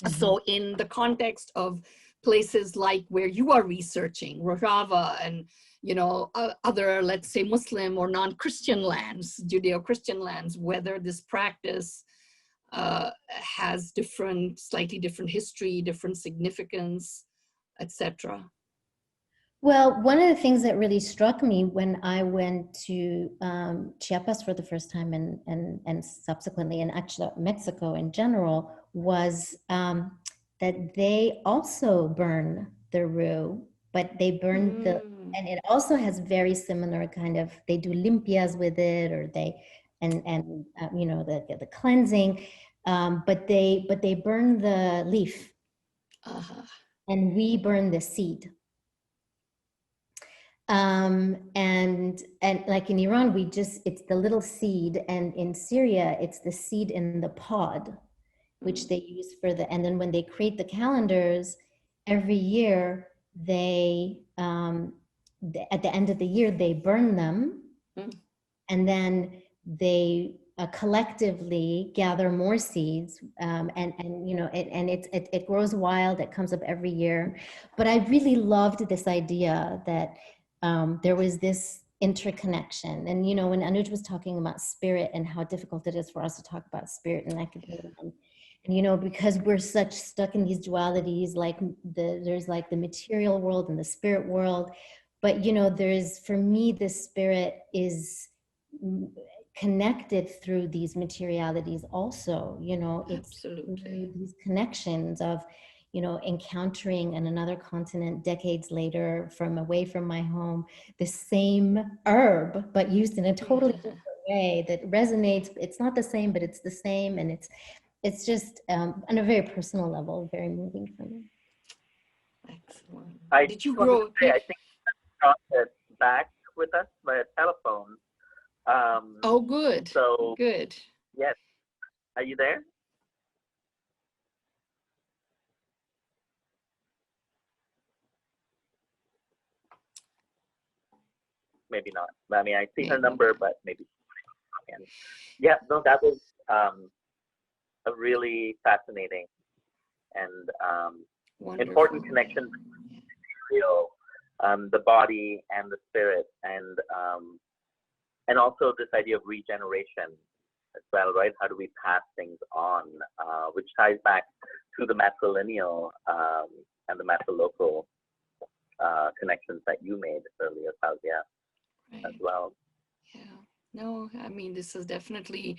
So in the context of places like where you are researching, Rojava and, you know, other, let's say, Muslim or non-Christian lands, Judeo-Christian lands, whether this practice has slightly different history, different significance, etc. Well, one of the things that really struck me when I went to Chiapas for the first time, and subsequently, and actually Mexico in general, was that they also burn the rue, but they burn and it also has very similar kind of, they do limpias with it, or they, and you know, the cleansing, but they burn the leaf, and we burn the seed. And like in Iran, it's the little seed, and in Syria, it's the seed in the pod, which they use for and then when they create the calendars, every year, they, at the end of the year, they burn them, and then they collectively gather more seeds, and you know, it grows wild, it comes up every year. But I really loved this idea that there was this interconnection. And, you know, when Anuj was talking about spirit and how difficult it is for us to talk about spirit in academia, and you know, because we're such stuck in these dualities, like there's like the material world and the spirit world. But, you know, for me, the spirit is connected through these materialities also, you know, it's these connections of, you know, encountering in another continent decades later, away from my home, the same herb, but used in a totally different way that resonates. It's not the same, but it's the same. And it's just on a very personal level, very moving for me. Excellent. Did you grow? I think Scott back with us via telephone. Oh, good. So good. Yes. Are you there? Maybe not. I mean, I see her number, but maybe. Yeah, no, that was a really fascinating and important connection between the body and the spirit, and also this idea of regeneration as well, right? How do we pass things on, which ties back to the matrilineal and the matrilocal connections that you made earlier, Fawzia, as well. Yeah. No, I mean, this is definitely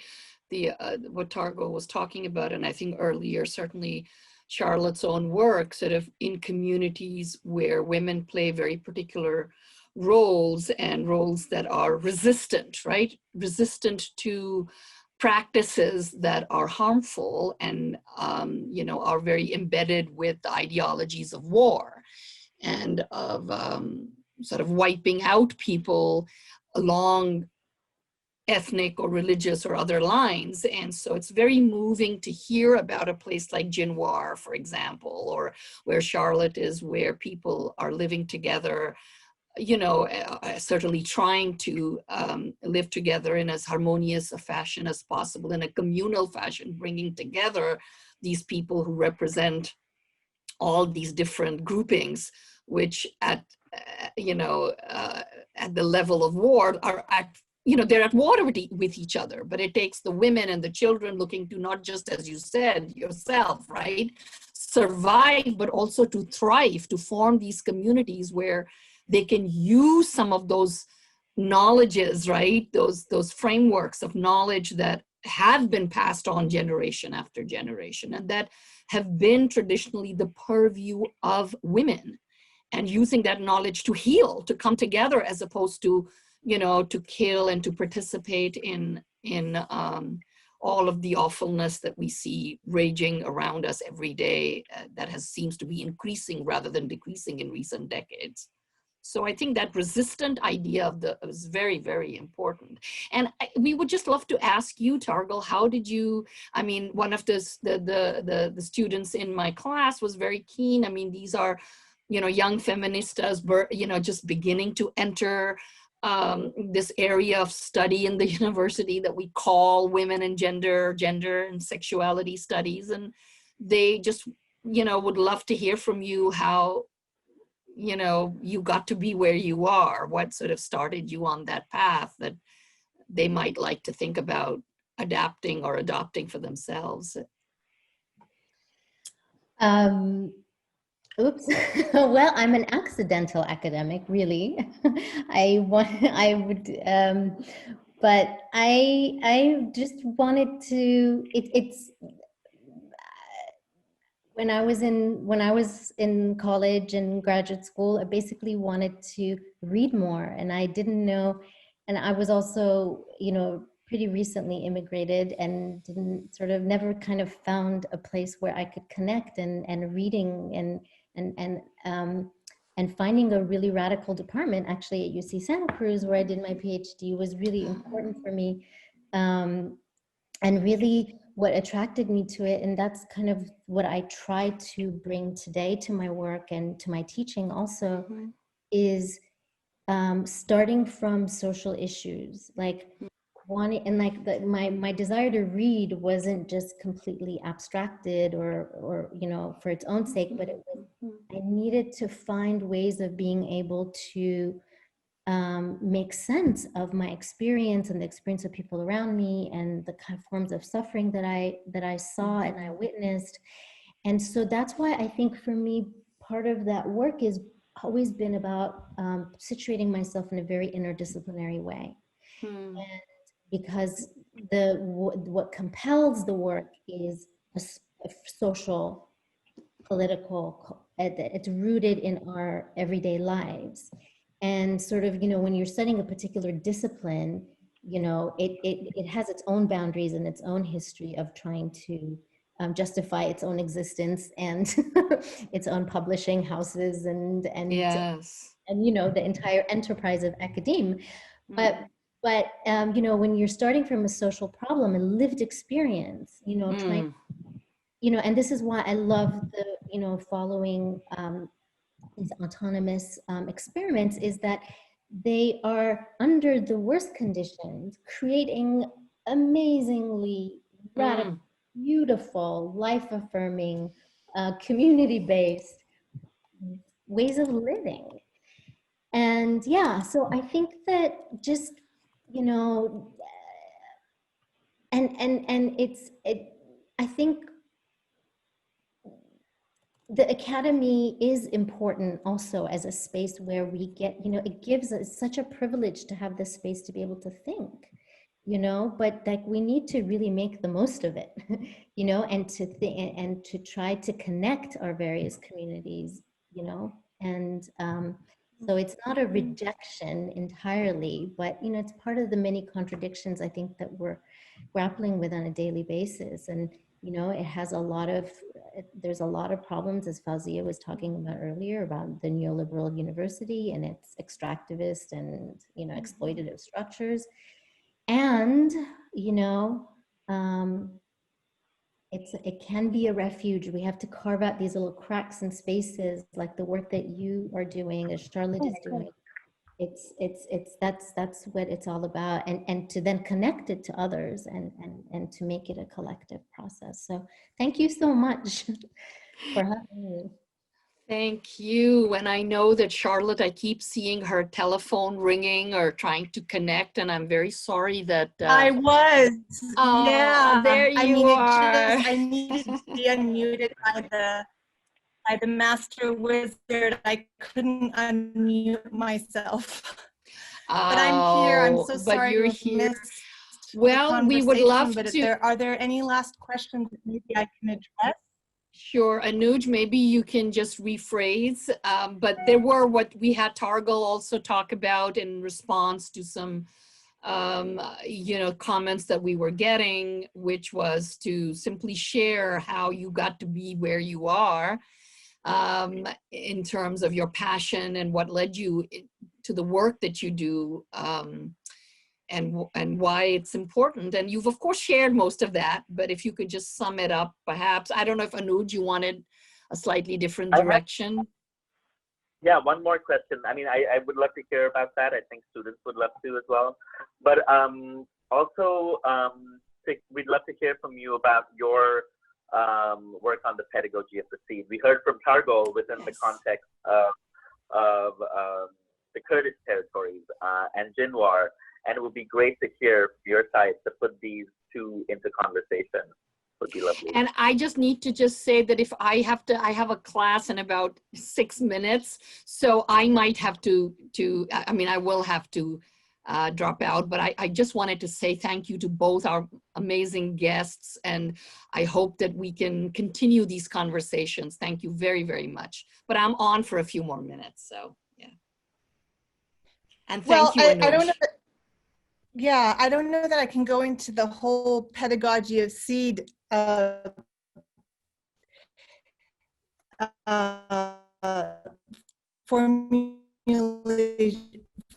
what Targo was talking about, and I think earlier, certainly Charlotte's own work, sort of in communities where women play very particular roles, and roles that are resistant, right? Resistant to practices that are harmful and, you know, are very embedded with the ideologies of war and of sort of wiping out people along ethnic or religious or other lines. And so it's very moving to hear about a place like Jinwar, for example, or where Charlotte is, where people are living together, you know, certainly trying to live together in as harmonious a fashion as possible, in a communal fashion, bringing together these people who represent all these different groupings, which at, you know, at the level of war are at, you know, they're at war with each other, but it takes the women and the children looking to not just, as you said yourself, right, survive, but also to thrive, to form these communities where they can use some of those knowledges, right, those frameworks of knowledge that have been passed on generation after generation and that have been traditionally the purview of women, and using that knowledge to heal, to come together, as opposed to, you know, to kill and to participate in all of the awfulness that we see raging around us every day, that seems to be increasing rather than decreasing in recent decades. So I think that resistant idea is very, very important. And we would just love to ask you, Targal, how did you, I mean, one of the students in my class was very keen. I mean, these are, you know, young feministas, you know, just beginning to enter this area of study in the university that we call women and gender and sexuality studies. And they just, you know, would love to hear from you how, you know, you got to be where you are, what sort of started you on that path that they might like to think about adapting or adopting for themselves. Oops. Well, I'm an accidental academic, really. But I just wanted to. It's when I was in college and graduate school, I basically wanted to read more, and I didn't know. And I was also, you know, pretty recently immigrated and didn't sort of never kind of found a place where I could connect, and reading and finding a really radical department actually at UC Santa Cruz, where I did my PhD, was really important for me. And really what attracted me to it, and that's kind of what I try to bring today to my work and to my teaching also, is starting from social issues, like wanting, and like my desire to read wasn't just completely abstracted or you know, for its own sake, but it was, I needed to find ways of being able to make sense of my experience and the experience of people around me and the kind of forms of suffering that I saw and I witnessed. And so that's why I think for me, part of that work is always been about situating myself in a very interdisciplinary way. And because what compels the work is a social, political, it's rooted in our everyday lives. And sort of, you know, when you're studying a particular discipline, you know, it has its own boundaries and its own history of trying to justify its own existence and its own publishing houses and Yes. and you know, the entire enterprise of academe. But you know, when you're starting from a social problem and lived experience, you know, trying, you know, and this is why I love the, you know, following these autonomous experiments, is that they are under the worst conditions creating amazingly radical, beautiful, life-affirming, community-based ways of living. And yeah, so I think that just, you know, and I think the academy is important also as a space where we get, you know, it gives us such a privilege to have this space to be able to think, you know, but like we need to really make the most of it, you know, and to think and to try to connect our various communities, you know, and so it's not a rejection entirely, but, you know, it's part of the many contradictions I think that we're grappling with on a daily basis. And, you know, it has a lot of, there's a lot of problems, as Fawzia was talking about earlier, about the neoliberal university and its extractivist and, you know, exploitative structures. And, you know, it can be a refuge. We have to carve out these little cracks and spaces, like the work that you are doing, as Charlotte is doing. That's what it's all about, and to then connect it to others and to make it a collective process. So thank you so much for having me. Thank you. And I know that Charlotte, I keep seeing her telephone ringing or trying to connect, and I'm very sorry that I was, yeah. there I you mean, are. I needed to be unmuted by the master wizard. I couldn't unmute myself. But I'm here. I'm so But sorry you're to have here. missed Well, we would love but to. are there any last questions that maybe I can address? Sure, Anuj, maybe you can just rephrase, but there were what we had Targal also talk about in response to some, you know, comments that we were getting, which was to simply share how you got to be where you are in terms of your passion and what led you to the work that you do. And why it's important. And you've of course shared most of that, but if you could just sum it up, perhaps. I don't know if Anuj, you wanted a slightly different direction. Yeah, one more question. I mean, I would love to hear about that. I think students would love to as well. But also, we'd love to hear from you about your work on the pedagogy of the seed. We heard from Targol within the context of the Kurdish territories and Jinwar. And it would be great to hear your side to put these two into conversation. Would be lovely. And I just need to just say that if I have a class in about 6 minutes, so I might have to I mean, I will have to drop out, but I just wanted to say thank you to both our amazing guests, and I hope that we can continue these conversations. Thank you very, very much. But I'm on for a few more minutes, so yeah. And thank you, Anuj. I don't know. Yeah, I don't know that I can go into the whole pedagogy of seed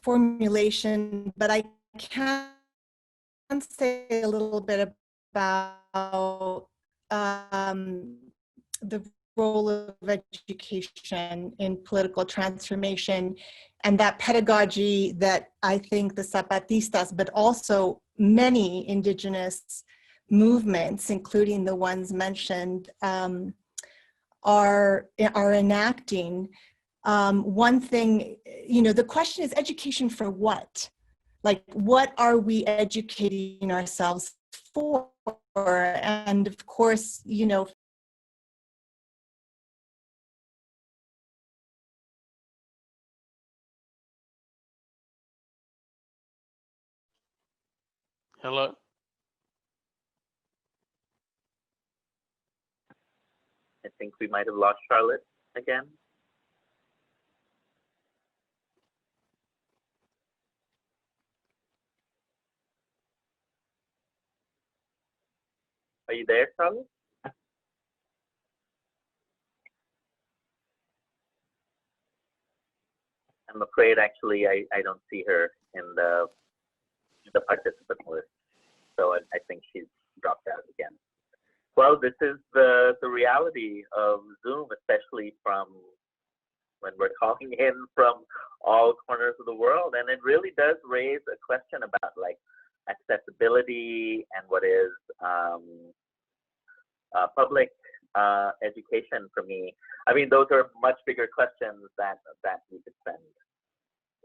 formulation, but I can say a little bit about the role of education in political transformation, and that pedagogy that I think the Zapatistas, but also many indigenous movements, including the ones mentioned, are enacting. One thing, you know, the question is education for what? Like, what are we educating ourselves for? And of course, you know, Hello. I think we might have lost Charlotte again. Are you there, Charlotte? I'm afraid, actually, I don't see her in the participant list, so I think she's dropped out again. Well, this is the reality of Zoom, especially from when we're calling in from all corners of the world, and it really does raise a question about like accessibility and what is public education for me. I mean, those are much bigger questions that we could spend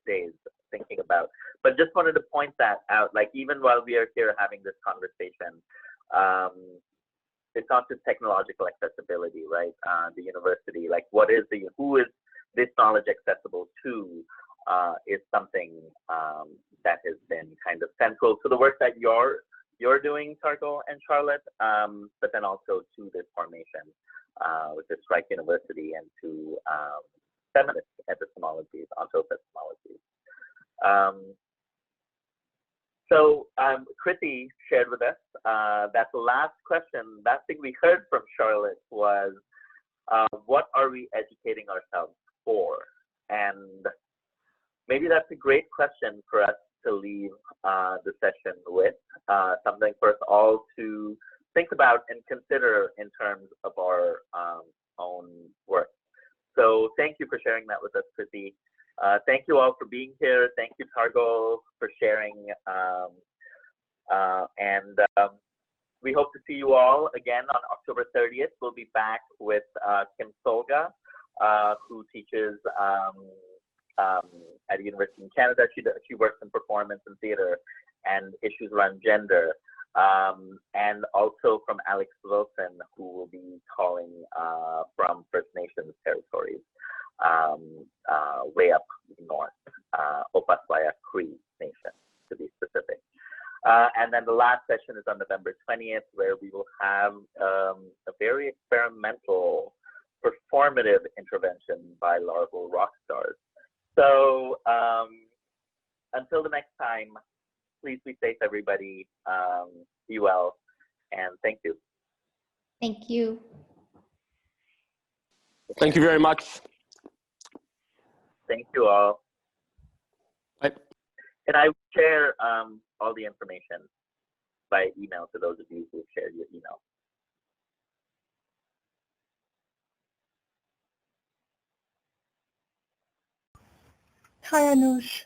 days thinking about. But just wanted to point that out, like even while we are here having this conversation, it's not just technological accessibility, right? The university, like who is this knowledge accessible to, is something that has been kind of central to the work that you're doing, Targo and Charlotte, but then also to this formation with the Strike University and to feminist epistemologies, anthropistemologies. So Kriti shared with us that the last question, that thing we heard from Charlotte was, what are we educating ourselves for? And maybe that's a great question for us to leave the session with, something for us all to think about and consider in terms of our own work. So thank you for sharing that with us, Kriti. Thank you all for being here. Thank you, Targo, for sharing. We hope to see you all again on October 30th. We'll be back with Kim Solga, who teaches at a university in Canada. She works in performance and theater and issues around gender. And also from Alex Wilson, who will be calling from First Nations territories, way up north, Opaswaya Cree Nation, to be specific. And then the last session is on November 20th, where we will have a very experimental, performative intervention by larval rock stars. So until the next time, please be safe, everybody. Be well, and thank you. Thank you. Thank you very much. Thank you all. Bye. And I will share all the information by email to those of you who have shared your email. Hi, Anush.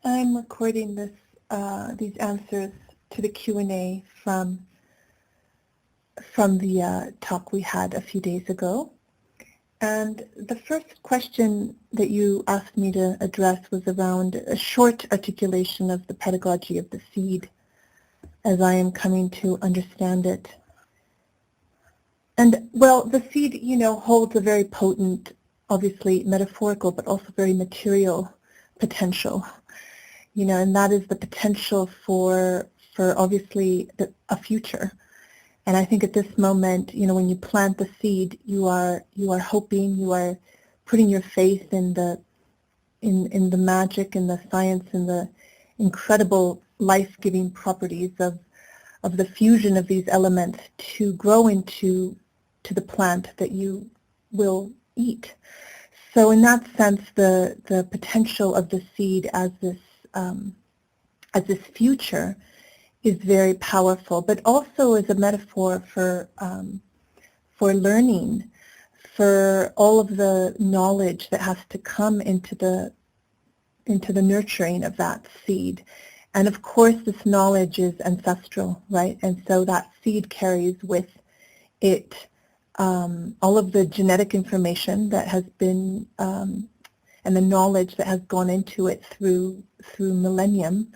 I'm recording this, these answers to the Q&A from the talk we had a few days ago. And the first question that you asked me to address was around a short articulation of the pedagogy of the seed, as I am coming to understand it. And well, the seed, you know, holds a very potent, obviously metaphorical, but also very material potential, you know, and that is the potential for obviously a future. And I think at this moment, you know, when you plant the seed, you are hoping, you are putting your faith in the magic and the science and the incredible life-giving properties of the fusion of these elements to grow into the plant that you will eat. So in that sense, the potential of the seed as this future is very powerful, but also as a metaphor for learning, for all of the knowledge that has to come into the nurturing of that seed. And of course, this knowledge is ancestral, right? And so that seed carries with it all of the genetic information that has been, and the knowledge that has gone into it through millennium,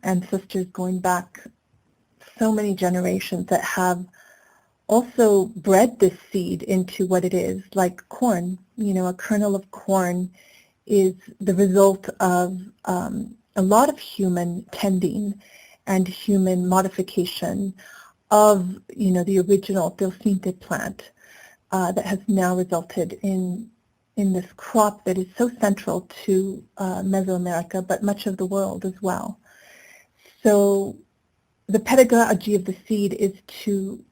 ancestors going back so many generations that have also bred this seed into what it is, like corn. You know, a kernel of corn is the result of a lot of human tending and human modification of, you know, the original Teosinte plant that has now resulted in this crop that is so central to Mesoamerica, but much of the world as well. So the pedagogy of the seed is to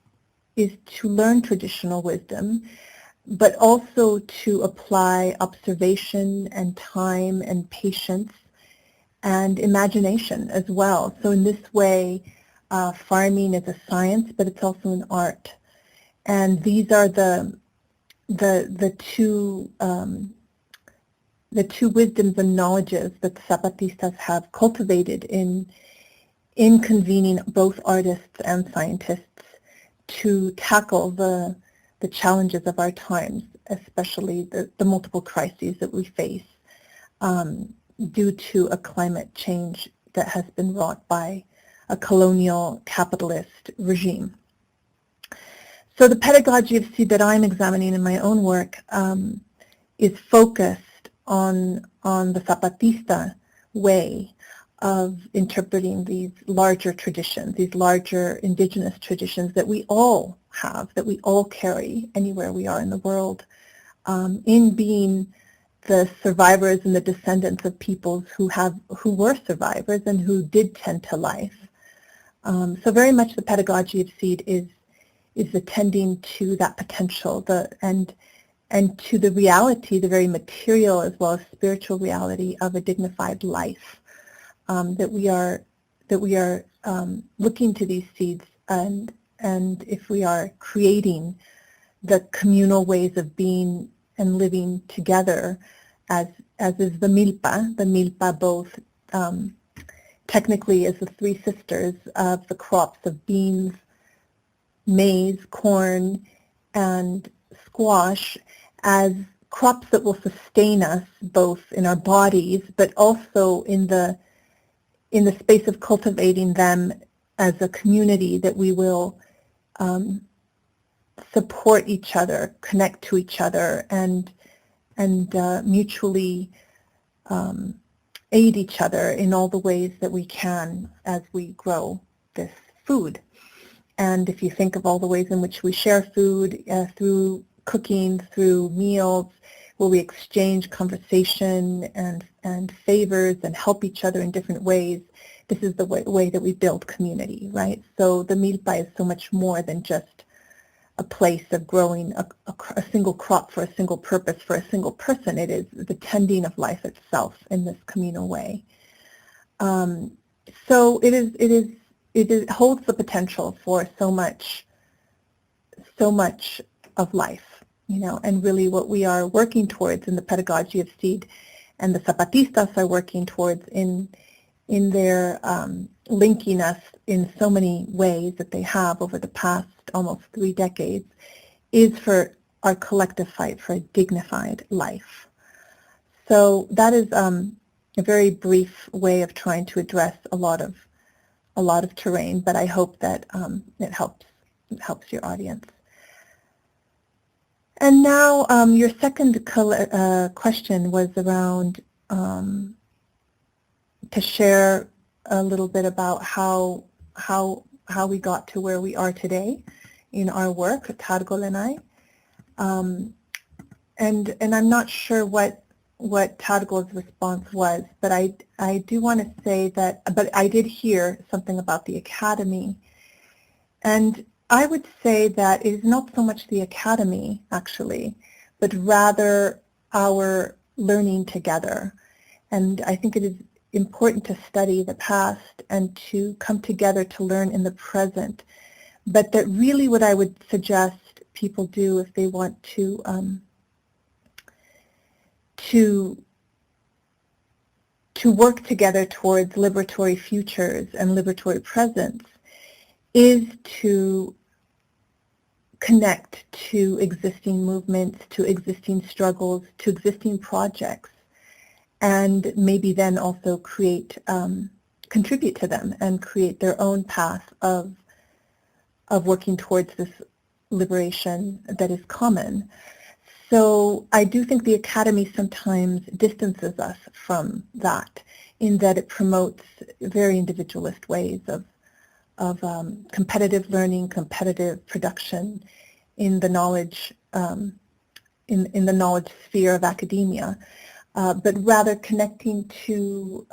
learn traditional wisdom, but also to apply observation and time and patience and imagination as well. So in this way, farming is a science, but it's also an art. And these are the two wisdoms and knowledges that the Zapatistas have cultivated in convening both artists and scientists to tackle the challenges of our times, especially the multiple crises that we face due to a climate change that has been wrought by a colonial capitalist regime. So the pedagogy of seed that I'm examining in my own work is focused on the Zapatista way of interpreting these larger traditions, these larger indigenous traditions that we all have, that we all carry anywhere we are in the world, in being the survivors and the descendants of peoples who were survivors and who did tend to life. So very much the pedagogy of seed is attending to that potential, and to the reality, the very material as well as spiritual reality of a dignified life that we are looking to these seeds, and if we are creating the communal ways of being and living together, as is the milpa. The milpa both technically is the three sisters of the crops of beans, maize, corn, and squash, as crops that will sustain us both in our bodies, but also in the space of cultivating them as a community, that we will support each other, connect to each other, and mutually aid each other in all the ways that we can as we grow this food. And if you think of all the ways in which we share food, through cooking, through meals, where we exchange conversation and favors and help each other in different ways, this is the way that we build community, right? So the milpa is so much more than just a place of growing a single crop for a single purpose for a single person. It is the tending of life itself in this communal way. So it holds the potential for so much of life, and really what we are working towards in the Pedagogy of Seed, and the Zapatistas are working towards in their linking us in so many ways that they have over the past almost 3 decades, is for our collective fight for a dignified life. So that is a very brief way of trying to address a lot of terrain, but I hope that it helps your audience. And now your second question was around to share a little bit about how we got to where we are today in our work, Targol and I. And I'm not sure what Targol's response was, but I do want to say that, but I did hear something about the academy. And I would say that it is not so much the academy, actually, but rather our learning together. And I think it is important to study the past and to come together to learn in the present. But that really what I would suggest people do if they want to work together towards liberatory futures and liberatory presents is to connect to existing movements, to existing struggles, to existing projects, and maybe then also contribute to them and create their own path of working towards this liberation that is common. So I do think the academy sometimes distances us from that, in that it promotes very individualist ways of competitive learning, competitive production in the knowledge in the knowledge sphere of academia, but rather connecting to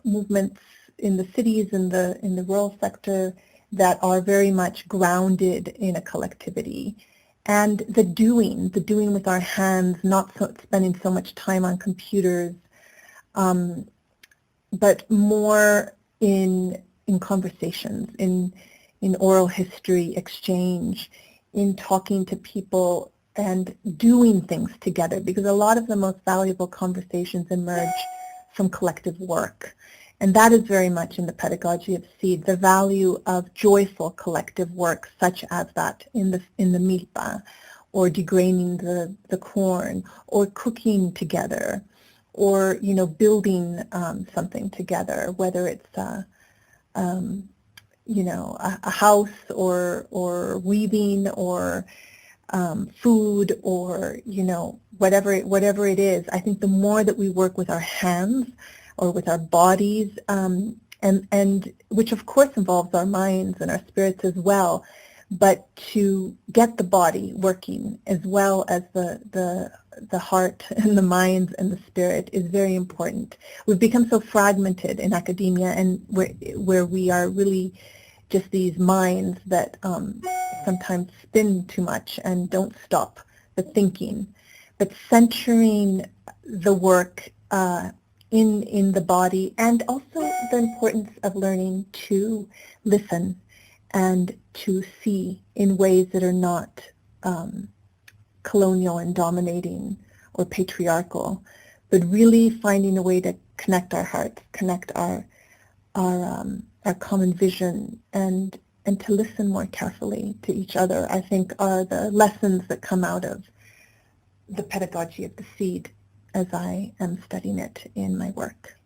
movements in the cities, in the rural sector, that are very much grounded in a collectivity. And the doing with our hands, not spending so much time on computers, but more in conversations, in oral history exchange, in talking to people and doing things together, because a lot of the most valuable conversations emerge from collective work. And that is very much in the Pedagogy of Seed, the value of joyful collective work such as that in the milpa, or degraining the corn, or cooking together, or building something together, whether it's a house, or weaving, or food, or whatever it is. I think the more that we work with our hands or with our bodies, and which of course involves our minds and our spirits as well, but to get the body working as well as the heart and the mind and the spirit is very important. We've become so fragmented in academia, and where we are really just these minds that sometimes spin too much and don't stop the thinking. But centering the work in the body, and also the importance of learning to listen and to see in ways that are not colonial and dominating or patriarchal, but really finding a way to connect our hearts, connect our common vision, and to listen more carefully to each other, I think are the lessons that come out of the pedagogy of the seed as I am studying it in my work.